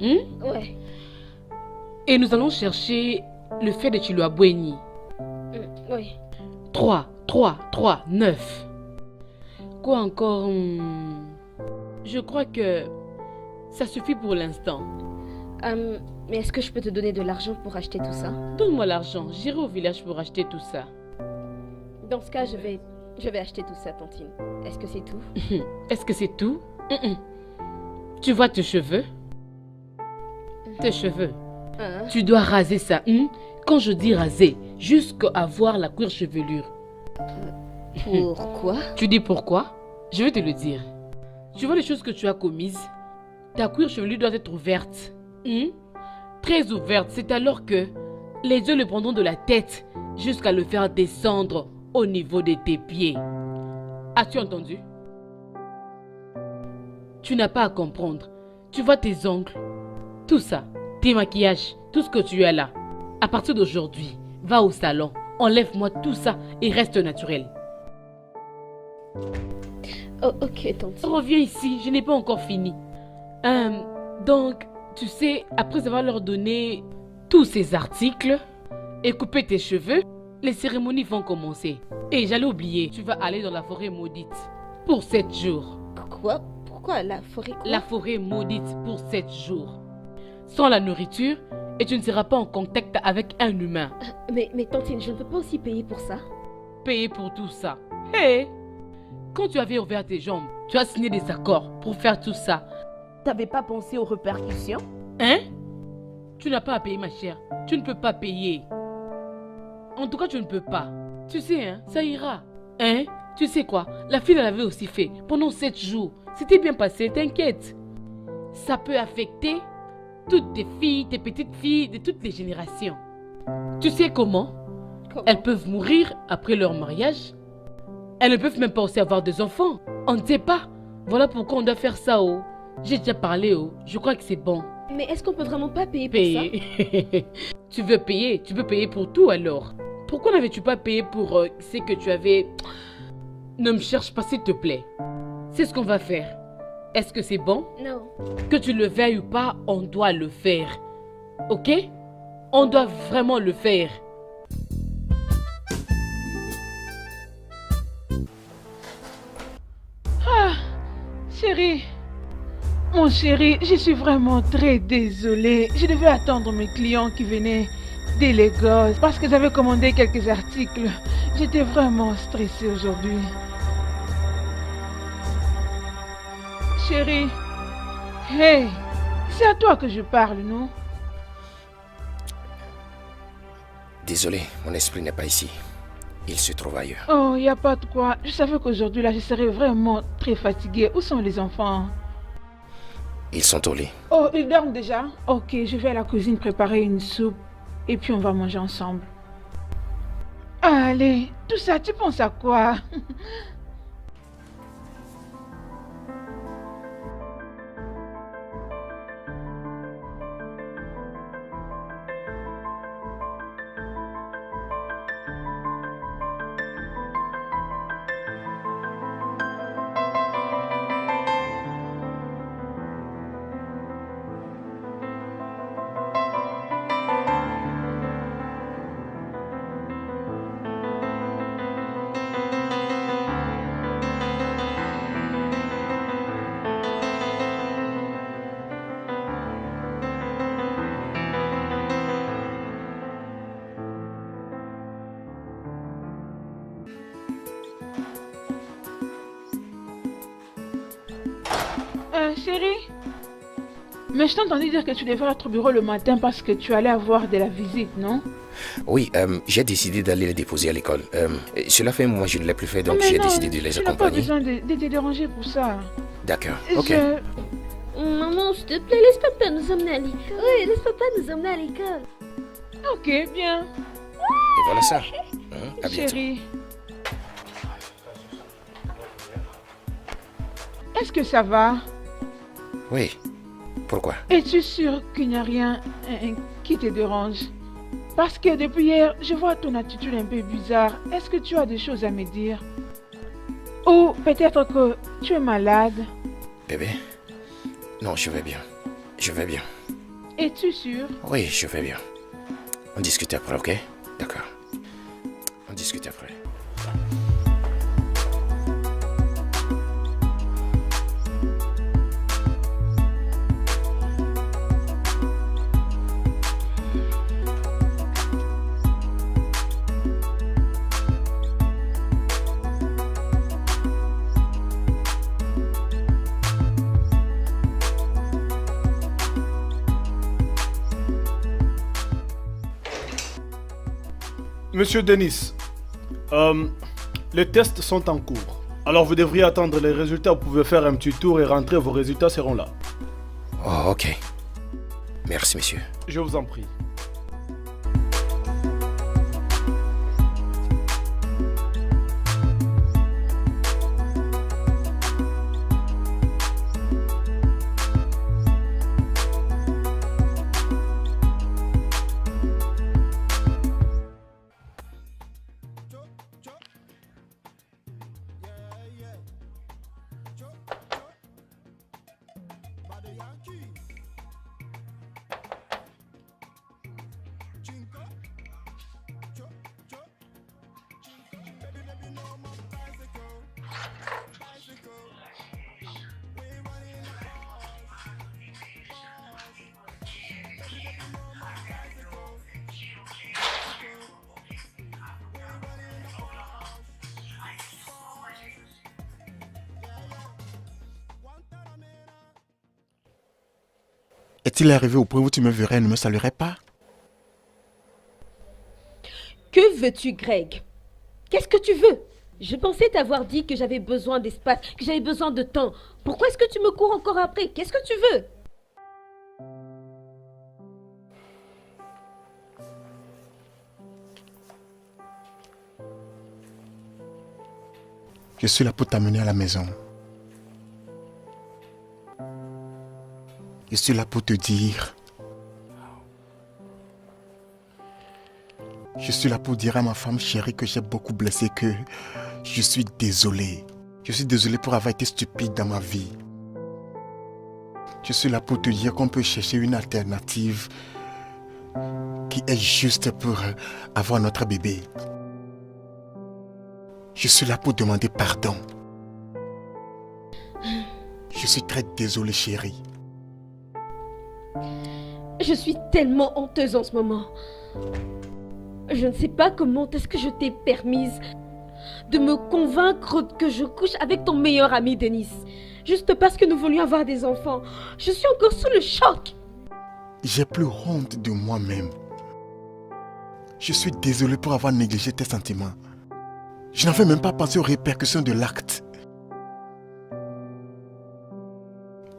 Ouais. Et nous allons chercher le fait de Chiluabweni. Oui. 3, 9. Quoi encore? Je crois que ça suffit pour l'instant. Mais est-ce que je peux te donner de l'argent pour acheter tout ça? Donne-moi l'argent, j'irai au village pour acheter tout ça. Dans ce cas, je vais acheter tout ça, Tantine. Est-ce que c'est tout? Est-ce que c'est tout? Tu vois tes cheveux? Tes cheveux. Tu dois raser ça. Quand je dis raser, jusqu'à voir la cuir chevelure. Pourquoi? Tu dis pourquoi? Je vais te le dire. Tu vois les choses que tu as commises? Ta cuir chevelure doit être ouverte. Très ouverte. C'est alors que les yeux le prendront de la tête jusqu'à le faire descendre au niveau de tes pieds. As-tu entendu? Tu n'as pas à comprendre. Tu vois tes ongles, tout ça, tes maquillages, tout ce que tu as là. À partir d'aujourd'hui, va au salon Enlève-moi tout ça et reste naturel. Oh, ok, tante. Reviens ici, je n'ai pas encore fini. Donc, tu sais, après avoir leur donné tous ces articles et coupé tes cheveux, les cérémonies vont commencer. Et j'allais oublier, tu vas aller dans la forêt maudite pour 7 jours. Quoi? Pourquoi la forêt quoi? La forêt maudite pour 7 jours. Sans la nourriture, et tu ne seras pas en contact avec un humain. Mais tantine, je ne peux pas aussi payer pour ça. Payer pour tout ça. Hé! Quand tu avais ouvert tes jambes, tu as signé des accords pour faire tout ça. T'avais pas pensé aux répercussions? Hein? Tu n'as pas à payer, ma chère. Tu ne peux pas payer. En tout cas, tu ne peux pas. Tu sais, hein, ça ira. Hein? Tu sais quoi? La fille l'avait aussi fait pendant 7 jours. C'était bien passé, t'inquiète. Ça peut affecter toutes tes filles, tes petites filles de toutes les générations. Tu sais comment? Elles peuvent mourir après leur mariage. Elles ne peuvent même pas aussi avoir des enfants. On ne sait pas. Voilà pourquoi on doit faire ça, oh. J'ai déjà parlé, oh. Je crois que c'est bon. Mais est-ce qu'on peut vraiment pas payer pour ça? Payer. Tu veux payer? Tu peux payer pour tout alors. Pourquoi n'avais-tu pas payé pour ce que tu avais... Ne me cherche pas s'il te plaît. C'est ce qu'on va faire. Est-ce que c'est bon? Non. Que tu le veuilles ou pas, on doit le faire. Ok? On doit vraiment le faire. Chérie, mon chéri, je suis vraiment très désolée. Je devais attendre mes clients qui venaient des Lagos parce que j'avais commandé quelques articles. J'étais vraiment stressée aujourd'hui. Chérie, hey, c'est à toi que je parle, non? Désolé, mon esprit n'est pas ici. Il se trouve ailleurs. Oh, il n'y a pas de quoi. Je savais qu'aujourd'hui, là, je serais vraiment très fatiguée. Où sont les enfants? Ils sont au lit. Oh, ils dorment déjà? Ok, je vais à la cuisine préparer une soupe et puis on va manger ensemble. Allez, tout ça, tu penses à quoi? Chérie, mais je t'ai entendu dire que tu devrais être au bureau le matin parce que tu allais avoir de la visite, non? Oui, j'ai décidé d'aller les déposer à l'école. Cela fait un moment que je ne l'ai plus fait, donc Mais j'ai non, décidé de les tu n'as pas accompagner. besoin de te déranger pour ça. D'accord, ok. Maman, s'il te plaît, laisse papa nous emmener à l'école. Oui, laisse papa nous emmener à l'école. Ok, bien. Et voilà ça. À bientôt. Chérie. Est-ce que ça va? Oui. Pourquoi? Es-tu sûr qu'il n'y a rien qui te dérange? Parce que depuis hier, je vois ton attitude un peu bizarre. Est-ce que tu as des choses à me dire? Ou peut-être que tu es malade? Bébé? Non, je vais bien. Je vais bien. Es-tu sûr? Oui, je vais bien. On discute après, ok? D'accord. On discute après. Monsieur Denis, les tests sont en cours. Alors vous devriez attendre les résultats. Vous pouvez faire un petit tour et rentrer. Vos résultats seront là. Oh, ok. Merci, monsieur. Je vous en prie. est-il arrivé au point où tu me verrais et ne me saluerais pas? Que veux-tu, Greg? Qu'est-ce que tu veux? Je pensais t'avoir dit que j'avais besoin d'espace, que j'avais besoin de temps. Pourquoi est-ce que tu me cours encore après? Qu'est-ce que tu veux? Je suis là pour t'amener à la maison. Je suis là pour te dire... Je suis là pour dire à ma femme chérie que j'ai beaucoup blessé, que je suis désolé. Je suis désolé pour avoir été stupide dans ma vie. Je suis là pour te dire qu'on peut chercher une alternative qui est juste pour avoir notre bébé. Je suis là pour demander pardon. Je suis très désolé, chérie. Je suis tellement honteuse en ce moment. Je ne sais pas comment est-ce que je t'ai permise de me convaincre que je couche avec ton meilleur ami, Denis. Juste parce que nous voulions avoir des enfants. Je suis encore sous le choc. J'ai plus honte de moi-même. Je suis désolé pour avoir négligé tes sentiments. Je n'avais même pas pensé aux répercussions de l'acte.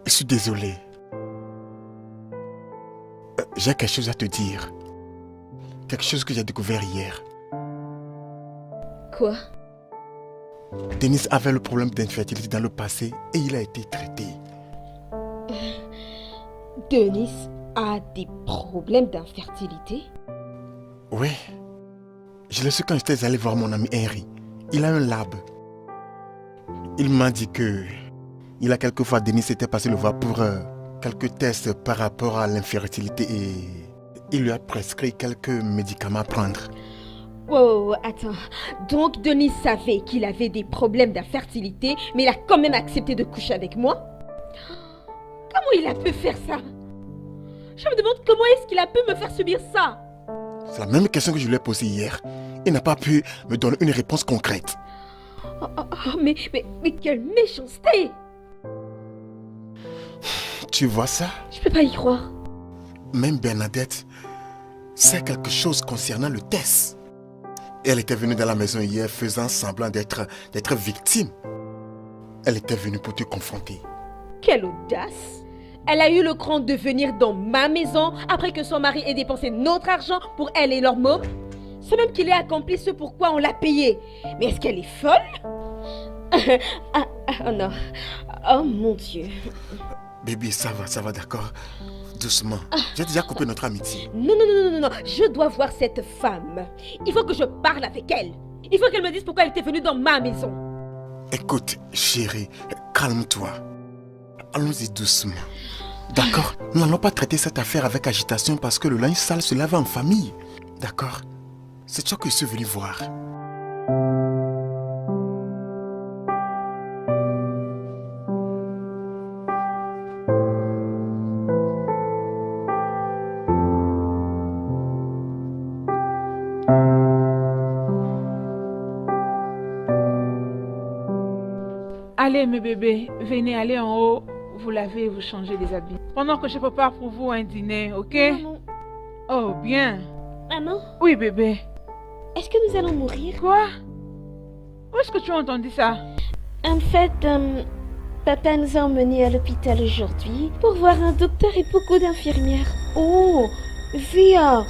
Je suis désolé. J'ai quelque chose à te dire. Quelque chose que j'ai découvert hier. Quoi? Denis avait le problème d'infertilité dans le passé et il a été traité. Denis a des problèmes d'infertilité? Oui. Je l'ai su quand j'étais allé voir mon ami Henry. Il a un lab. Il m'a dit que... Il a quelquefois, Denis était passé le voir pour quelques tests par rapport à l'infertilité et... Il lui a prescrit quelques médicaments à prendre. Oh, attends. Donc Denis savait qu'il avait des problèmes d'infertilité, mais il a quand même accepté de coucher avec moi? Comment il a pu faire ça? Je me demande comment est-ce qu'il a pu me faire subir ça? C'est la même question que je lui ai posée hier. Il n'a pas pu me donner une réponse concrète. Mais quelle méchanceté! Tu vois ça? Je peux pas y croire. Même Bernadette sait quelque chose concernant le test. Elle était venue dans la maison hier faisant semblant d'être victime. Elle était venue pour te confronter. Quelle audace! Elle a eu le cran de venir dans ma maison après que son mari ait dépensé notre argent pour elle et leur môme. C'est même qu'il ait accompli ce pourquoi on l'a payé. Mais est-ce qu'elle est folle? Oh non. Oh mon Dieu. Bébé, ça va, d'accord. Doucement. J'ai déjà coupé notre amitié. Non. Je dois voir cette femme. Il faut que je parle avec elle. Il faut qu'elle me dise pourquoi elle était venue dans ma maison. Écoute, chérie, calme-toi. Allons-y doucement. D'accord? Nous n'allons pas traiter cette affaire avec agitation parce que le linge sale se lave en famille. D'accord? C'est toi que je suis venu voir. Allez mes bébés, venez aller en haut, vous lavez et vous changez les habits. Pendant que je prépare pour vous un dîner, ok? Maman. Oh, bien. Maman, Oui bébé. est-ce que nous allons mourir? Quoi? Où est-ce que tu as entendu ça? En fait, papa nous a emmenés à l'hôpital aujourd'hui pour voir un docteur et beaucoup d'infirmières. Oh, Via,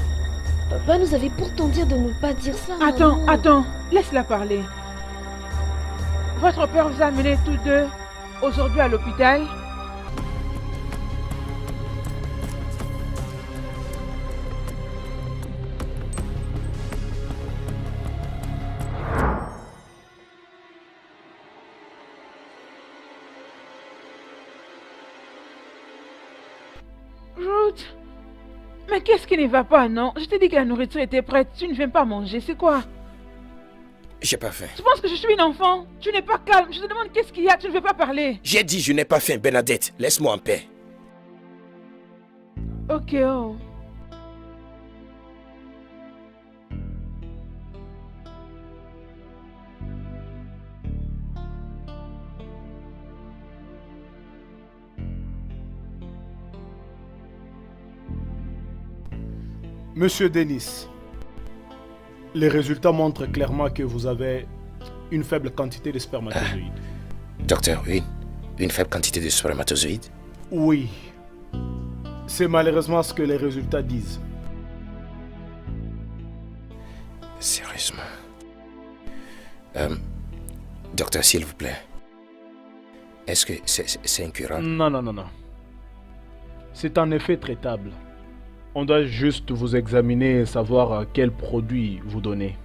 papa nous avait pourtant dit de ne pas dire ça. Attends, laisse-la parler. Votre père vous a amenés tous deux aujourd'hui à l'hôpital? Ruth, mais qu'est-ce qui ne va pas, non? Je t'ai dit que la nourriture était prête, tu ne viens pas manger, c'est quoi? J'ai pas faim. Tu penses que je suis une enfant? Tu n'es pas calme, je te demande qu'est-ce qu'il y a, tu ne veux pas parler. J'ai dit je n'ai pas faim, Bernadette. Laisse-moi en paix. Ok, oh. Monsieur Denis, les résultats montrent clairement que vous avez une faible quantité de spermatozoïdes. Docteur, une faible quantité de spermatozoïdes? Oui. C'est malheureusement ce que les résultats disent. Sérieusement. Docteur, s'il vous plaît. Est-ce que c'est incurable? Non, non, non, non. C'est en effet traitable. On doit juste vous examiner et savoir quel produit vous donner.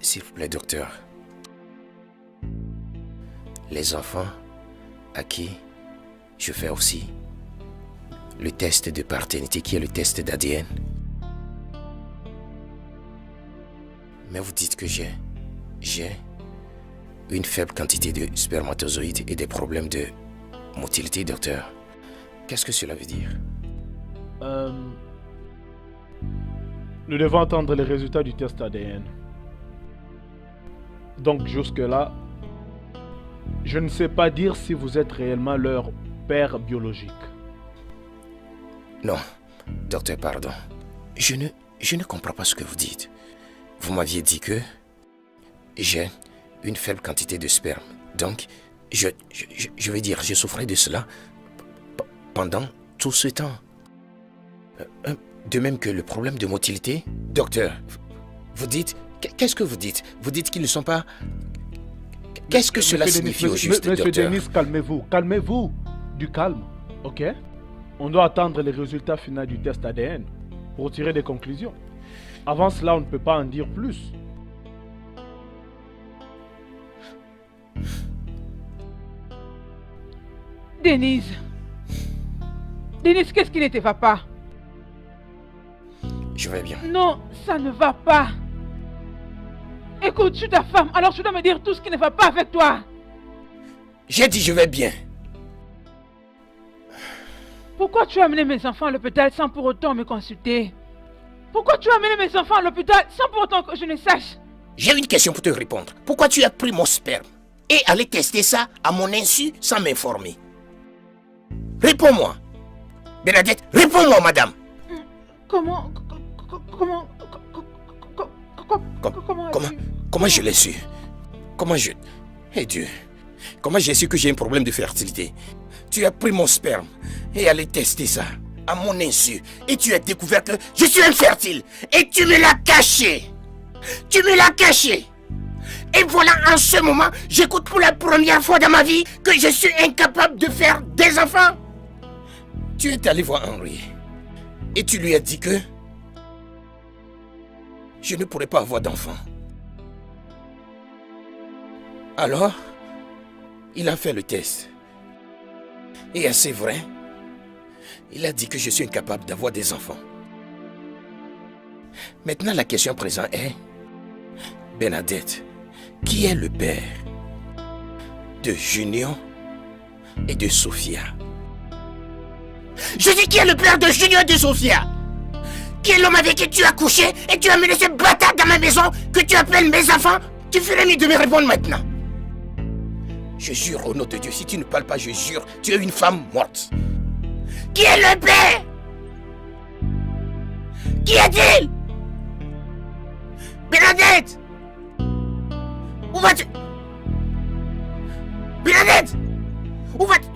S'il vous plaît, docteur. Les enfants à qui je fais aussi le test de paternité qui est le test d'ADN. Mais vous dites que j'ai une faible quantité de spermatozoïdes et des problèmes de motilité, docteur. Qu'est-ce que cela veut dire? Nous devons attendre les résultats du test ADN. Donc jusque-là, je ne sais pas dire si vous êtes réellement leur père biologique. Non, docteur, pardon. Je ne comprends pas ce que vous dites. Vous m'aviez dit que j'ai une faible quantité de sperme. Donc, je veux dire, je souffrais de cela pendant tout ce temps. De même que le problème de motilité. Docteur, vous dites... Qu'est-ce que vous dites? Vous dites qu'ils ne sont pas... Qu'est-ce que cela signifie au juste, Monsieur docteur? Denis, calmez-vous. Calmez-vous. Du calme, ok? On doit attendre les résultats finaux du test ADN pour tirer des conclusions. Avant cela, on ne peut pas en dire plus. Denise. Denise, qu'est-ce qui ne te va pas? Je vais bien. Non, ça ne va pas. Écoute, je suis ta femme, alors tu dois me dire tout ce qui ne va pas avec toi. J'ai dit je vais bien. Pourquoi tu as amené mes enfants à l'hôpital sans pour autant me consulter? Pourquoi tu as amené mes enfants à l'hôpital sans pour autant que je ne sache? J'ai une question pour te répondre. Pourquoi tu as pris mon sperme et allé tester ça à mon insu sans m'informer? Réponds-moi. Bernadette, réponds-moi, madame. Comment Comment je l'ai su? Comment je... Eh Dieu, comment j'ai su que j'ai un problème de fertilité? Tu as pris mon sperme et allé tester ça à mon insu et tu as découvert que je suis infertile et tu me l'as caché. Tu me l'as caché. Et voilà, en ce moment, j'écoute pour la première fois dans ma vie que je suis incapable de faire des enfants. Tu es allé voir Henri et tu lui as dit que je ne pourrais pas avoir d'enfant. Alors, il a fait le test. Et c'est vrai, il a dit que je suis incapable d'avoir des enfants. Maintenant, la question présente est, Bernadette, qui est le père de Junior et de Sophia? Je dis qui est le père de Junior et de Sophia? Qui est l'homme avec qui tu as couché et tu as amené ce bâtard dans ma maison que tu appelles mes enfants? Tu ferais mieux de me répondre maintenant. Je jure au nom de Dieu, si tu ne parles pas, je jure, tu es une femme morte. Qui est le père? Qui est-il? Bernadette! Où vas-tu? Bernadette! Où vas-tu?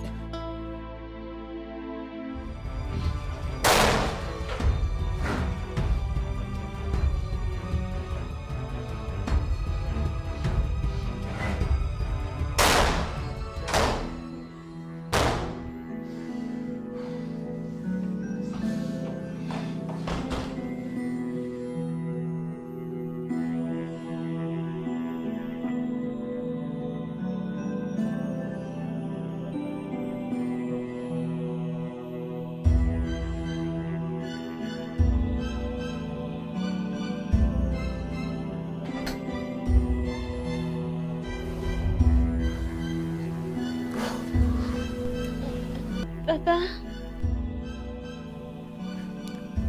Papa,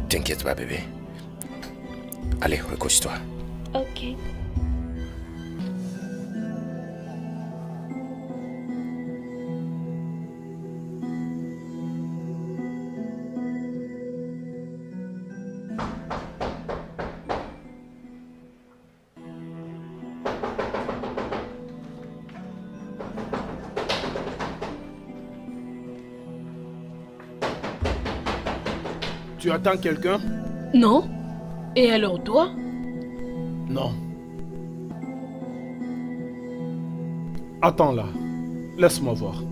T'inquiète pas, bébé. Allez, recouche-toi. ok. Tu attends quelqu'un? Non? Et alors toi? Non. Attends là. Laisse-moi voir.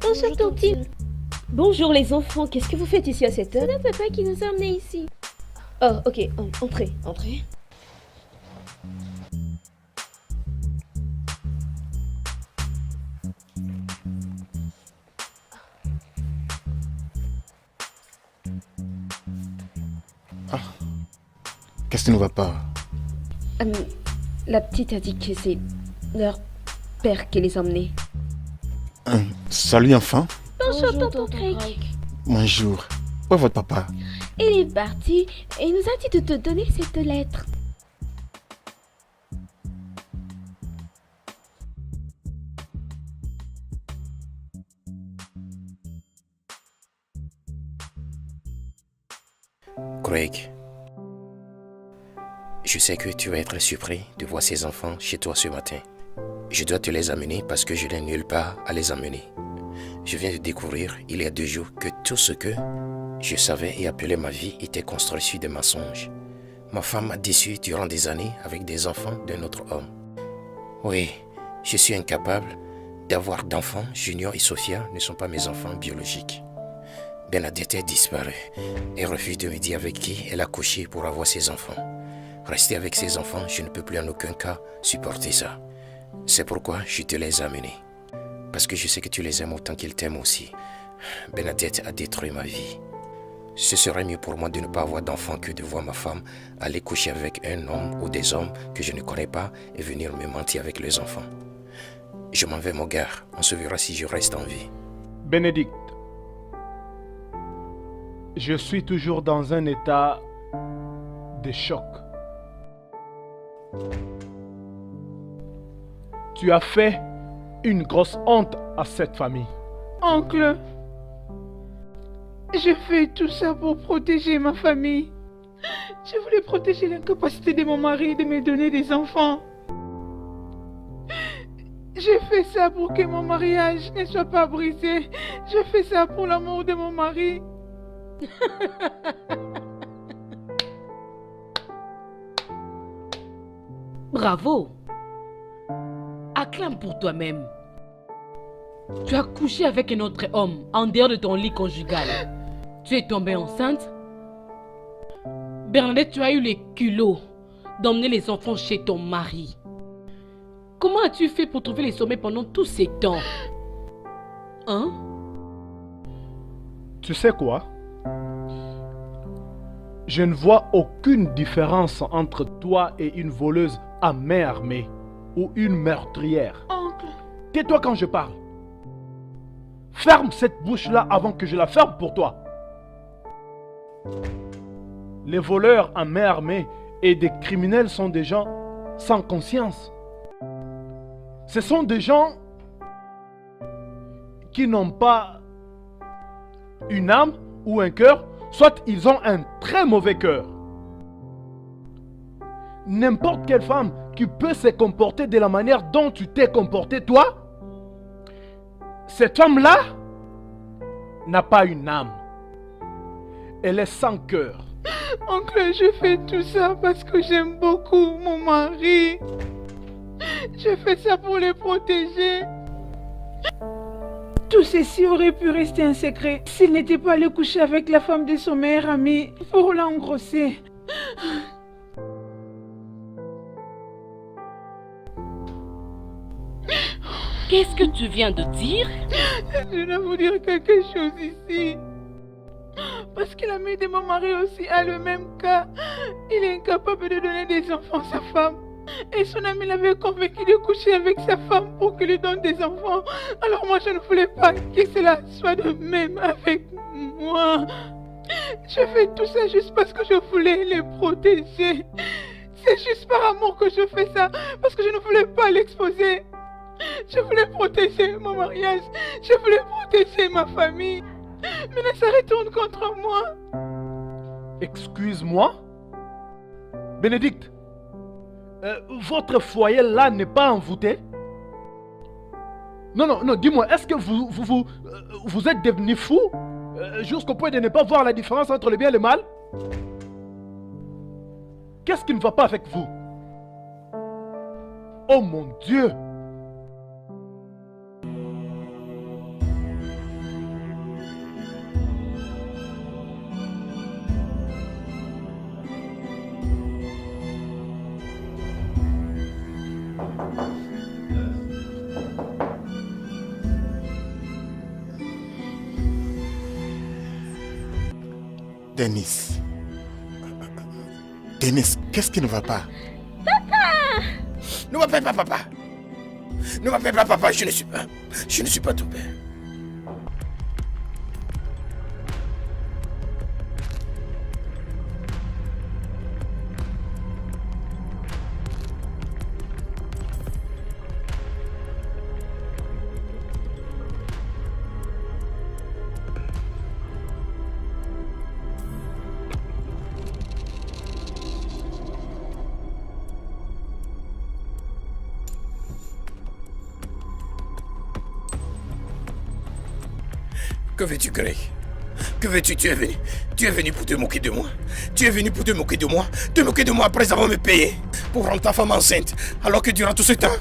Bonjour Tontine. Bonjour les enfants, qu'est-ce que vous faites ici à cette heure? C'est notre papa qui nous a emmenés ici. Oh, ok, entrez, entrez. Qu'est-ce qui ne va pas? La petite a dit que c'est leur père qui les a emmenés. Salut enfant. Bonjour tonton Craig. Bonjour. Où est votre papa? Il est parti et il nous a dit de te donner cette lettre. Craig, je sais que tu vas être surpris de voir ces enfants chez toi ce matin. Je dois te les amener parce que je n'ai nulle part à les amener. Je viens de découvrir il y a 2 jours que tout ce que je savais et appelais ma vie était construit sur des mensonges. Ma femme m'a déçu durant des années avec des enfants d'un autre homme. Oui, je suis incapable d'avoir d'enfants. Junior et Sophia ne sont pas mes enfants biologiques. Bernadette est disparue et refuse de me dire avec qui elle a couché pour avoir ses enfants. Rester avec ses enfants, je ne peux plus en aucun cas supporter ça. C'est pourquoi je te les ai amenés. Parce que je sais que tu les aimes autant qu'ils t'aiment aussi. Bernadette a détruit ma vie. Ce serait mieux pour moi de ne pas avoir d'enfant que de voir ma femme aller coucher avec un homme ou des hommes que je ne connais pas et venir me mentir avec les enfants. Je m'en vais, mon gars. On se verra si je reste en vie. Bénédicte, je suis toujours dans un état de choc. Tu as fait une grosse honte à cette famille. Oncle, je fais tout ça pour protéger ma famille. Je voulais protéger l'incapacité de mon mari de me donner des enfants. J'ai fait ça pour que mon mariage ne soit pas brisé. Je fais ça pour l'amour de mon mari. Bravo. Acclame pour toi-même. Tu as couché avec un autre homme en dehors de ton lit conjugal. Tu es tombée enceinte. Bernadette, tu as eu les culots d'emmener les enfants chez ton mari. Comment as-tu fait pour trouver les sommets pendant tous ces temps? Hein? Tu sais quoi? Je ne vois aucune différence entre toi et une voleuse à main armée ou une meurtrière. Oncle. Tais-toi quand je parle. Ferme cette bouche-là avant que je la ferme pour toi. Les voleurs à main armée et des criminels sont des gens sans conscience. Ce sont des gens qui n'ont pas une âme ou un cœur, soit ils ont un très mauvais cœur. N'importe quelle femme qui peut se comporter de la manière dont tu t'es comporté toi, cette femme-là n'a pas une âme. Elle est sans cœur. Oncle, je fais tout ça parce que j'aime beaucoup mon mari. Je fais ça pour les protéger. Tout ceci aurait pu rester un secret s'il n'était pas allé coucher avec la femme de son meilleur ami pour l'engrosser. Qu'est-ce que tu viens de dire? Je dois vous dire quelque chose ici. Parce que l'ami de mon mari aussi a le même cas. Il est incapable de donner des enfants à sa femme. Et son ami l'avait convaincu de coucher avec sa femme pour qu'il lui donne des enfants. Alors moi je ne voulais pas que cela soit de même avec moi. Je fais tout ça juste parce que je voulais les protéger. C'est juste par amour que je fais ça. Parce que je ne voulais pas l'exposer. Je voulais protéger mon mariage. Je voulais protéger ma famille. Mais là ça retourne contre moi. Excuse-moi? Bénédicte, votre foyer là n'est pas envoûté? Non, dis-moi, est-ce que vous êtes devenu fou jusqu'au point de ne pas voir la différence entre le bien et le mal? Qu'est-ce qui ne va pas avec vous? Oh mon Dieu! Denis, qu'est-ce qui ne va pas? Ne m'appelle pas papa. Ne m'appelle pas papa, je ne suis pas ton père. Que veux-tu, Greg? Que veux-tu? Tu es venu pour te moquer de moi. Tu es venu pour te moquer de moi. Te moquer de moi après avoir me payé pour rendre ta femme enceinte. Alors que durant tout ce temps,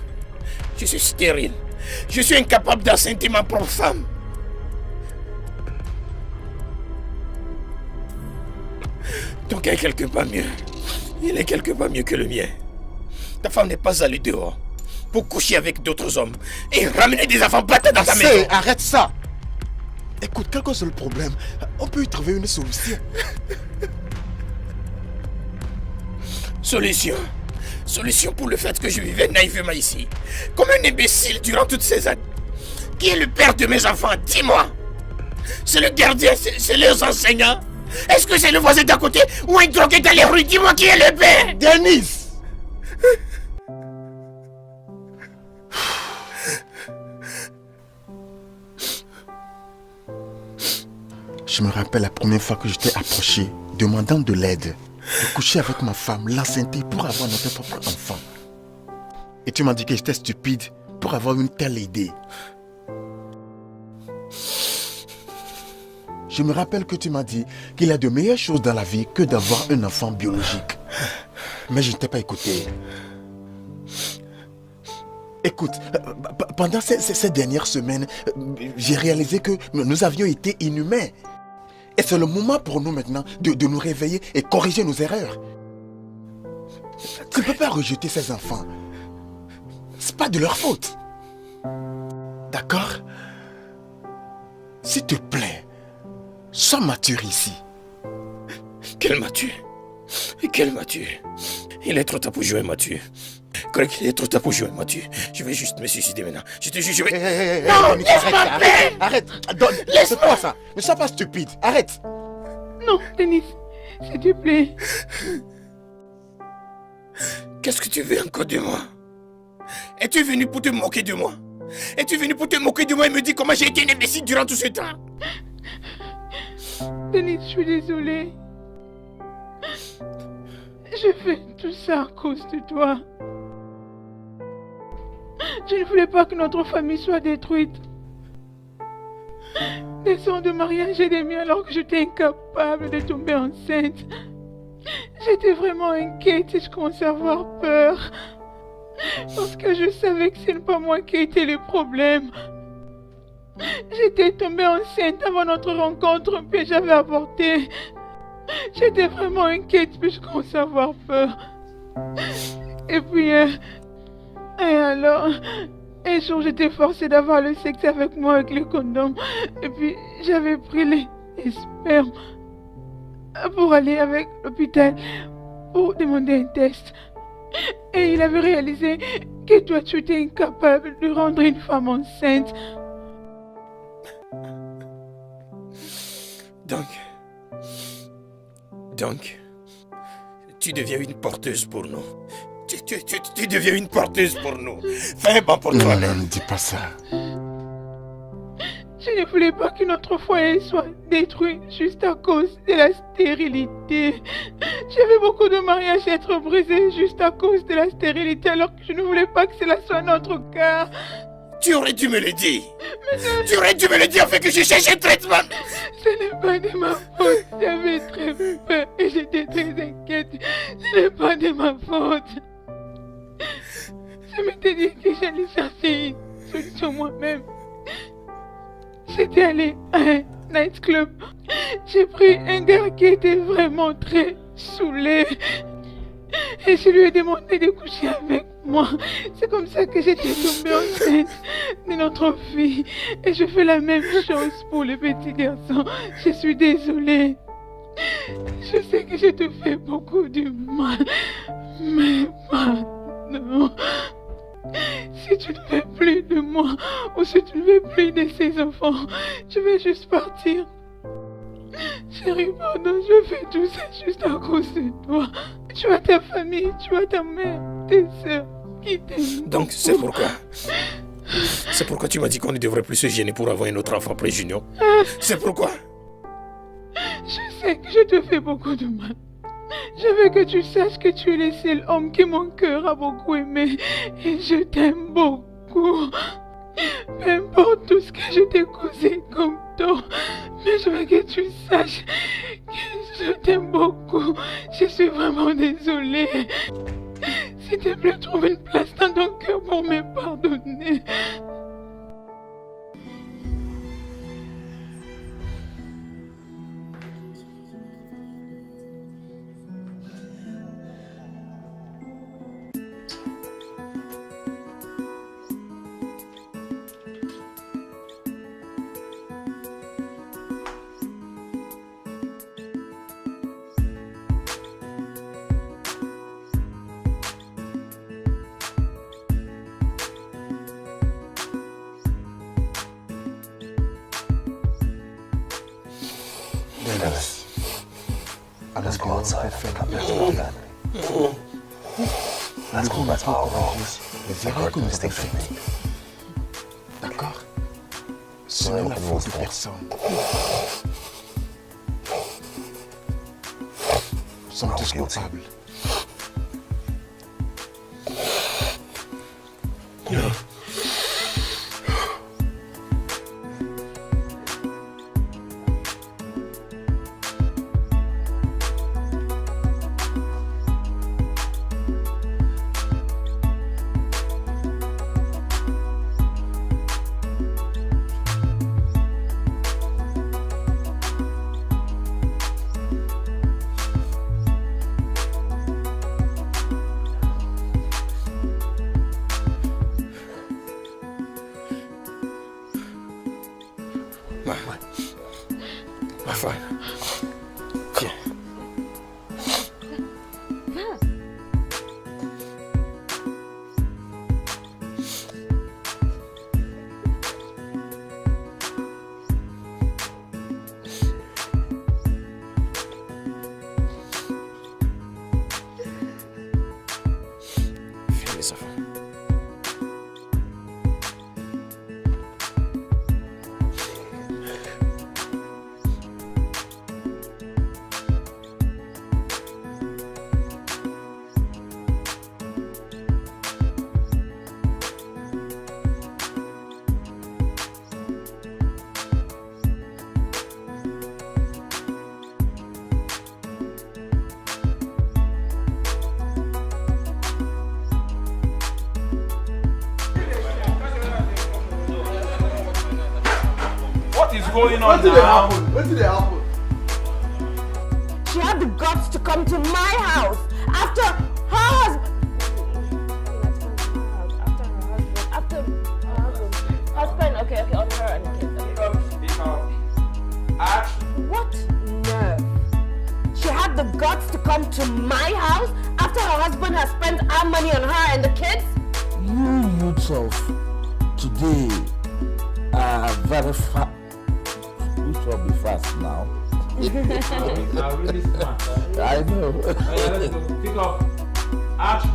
je suis stérile. Je suis incapable d'enceinte ma propre femme. Ton cas est quelque part mieux. Il est quelque part mieux que le mien. Ta femme n'est pas allée dehors pour coucher avec d'autres hommes et ramener des enfants bâtards dans ta maison. Arrête ça! Écoute, quel que soit le problème, on peut y trouver une solution. Solution? Solution pour le fait que je vivais naïvement ici, comme un imbécile durant toutes ces années. Qui est le père de mes enfants? Dis-moi. C'est le gardien, c'est les enseignants? Est-ce que c'est le voisin d'à côté ou un drogué dans les rues? Dis-moi qui est le père? Denis! Je me rappelle la première fois que je t'ai approché, demandant de l'aide, de coucher avec ma femme, l'enceinte pour avoir notre propre enfant. Et tu m'as dit que j'étais stupide pour avoir une telle idée. Je me rappelle que tu m'as dit qu'il y a de meilleures choses dans la vie que d'avoir un enfant biologique. Mais je ne t'ai pas écouté. Écoute, pendant ces dernières semaines, j'ai réalisé que nous avions été inhumains. Et c'est le moment pour nous maintenant de nous réveiller et corriger nos erreurs. Tu ne peux pas rejeter ces enfants. C'est pas de leur faute. D'accord? S'il te plaît, sois mature ici. Quel mature? Quel mature? Il est trop tard pour jouer mature. Greg, il est trop tard pour jouer mature. Je vais juste me suicider maintenant. Je te jure, je vais... Non, laisse-moi faire! Arrête! Laisse-moi ça! Ne sois pas stupide! Arrête! Non, Denis, s'il te plaît. Qu'est-ce que tu veux encore de moi? Es-tu venu pour te moquer de moi? Es-tu venu pour te moquer de moi et me dire comment j'ai été un imbécile durant tout ce temps? Denis, je suis désolée. Je fais tout ça à cause de toi. Je ne voulais pas que notre famille soit détruite. Des sons de mariage et des miens alors que j'étais incapable de tomber enceinte. J'étais vraiment inquiète et je commençais à avoir peur. Parce que je savais que ce n'est pas moi qui étais le problème. J'étais tombée enceinte avant notre rencontre puis j'avais avorté. J'étais vraiment inquiète puis je commençais à avoir peur. Et puis... et alors... Un jour, j'étais forcée d'avoir le sexe avec moi avec le condom. Et puis, j'avais pris les spermes pour aller avec l'hôpital pour demander un test. Et il avait réalisé que toi, tu étais incapable de rendre une femme enceinte. Donc, tu deviens une porteuse pour nous. Tu deviens une porteuse pour nous. Fais bon pour toi. Non, ne dis pas ça. Je ne voulais pas que notre foyer soit détruit juste à cause de la stérilité. J'avais beaucoup de mariages à être brisés juste à cause de la stérilité, alors que je ne voulais pas que cela soit notre cas. Tu aurais dû me le dire. Tu aurais dû me le dire afin que je cherche un traitement. Ce n'est pas de ma faute. J'avais très peur et j'étais très inquiète. Ce n'est pas de ma faute. Je m'étais dit que j'allais chercher une solution moi-même. J'étais allée à un nightclub. J'ai pris un gars qui était vraiment très saoulé. Et je lui ai demandé de coucher avec moi. C'est comme ça que j'étais tombée enceinte de notre fille. Et je fais la même chose pour le petit garçon. Je suis désolée. Je sais que je te fais beaucoup de mal. Mais pardon. Si tu ne veux plus de moi ou si tu ne veux plus de ces enfants, je vais juste partir. Chérie, pardon, je fais tout ça juste à cause de toi. Tu as ta famille, tu as ta mère, tes soeurs qui t'aiment. Donc c'est pourquoi. C'est pourquoi tu m'as dit qu'on ne devrait plus se gêner pour avoir un autre enfant après Junior. C'est pourquoi. Je sais que je te fais beaucoup de mal. Je veux que tu saches que tu es le seul homme que mon cœur a beaucoup aimé. Et je t'aime beaucoup. Peu importe tout ce que je t'ai causé comme tort. Mais je veux que tu saches que je t'aime beaucoup. Je suis vraiment désolée. S'il te plaît, trouve une place dans ton cœur pour me pardonner. Let's go outside and pick up your gun. Let's go back to our homes. Les erreurs que nous avons faites. D'accord? Ce n'est la faute de personne. Nous sommes tous coupables. Fine. Tiens. Viens les enfants. What is going on now? What did happen? She had the guts to come to my house after her husband. After her husband. After have money on her and the kids? You youths of today are very fast. You should be fast now. Are really smart. I know. Let's go. Pick up. Action.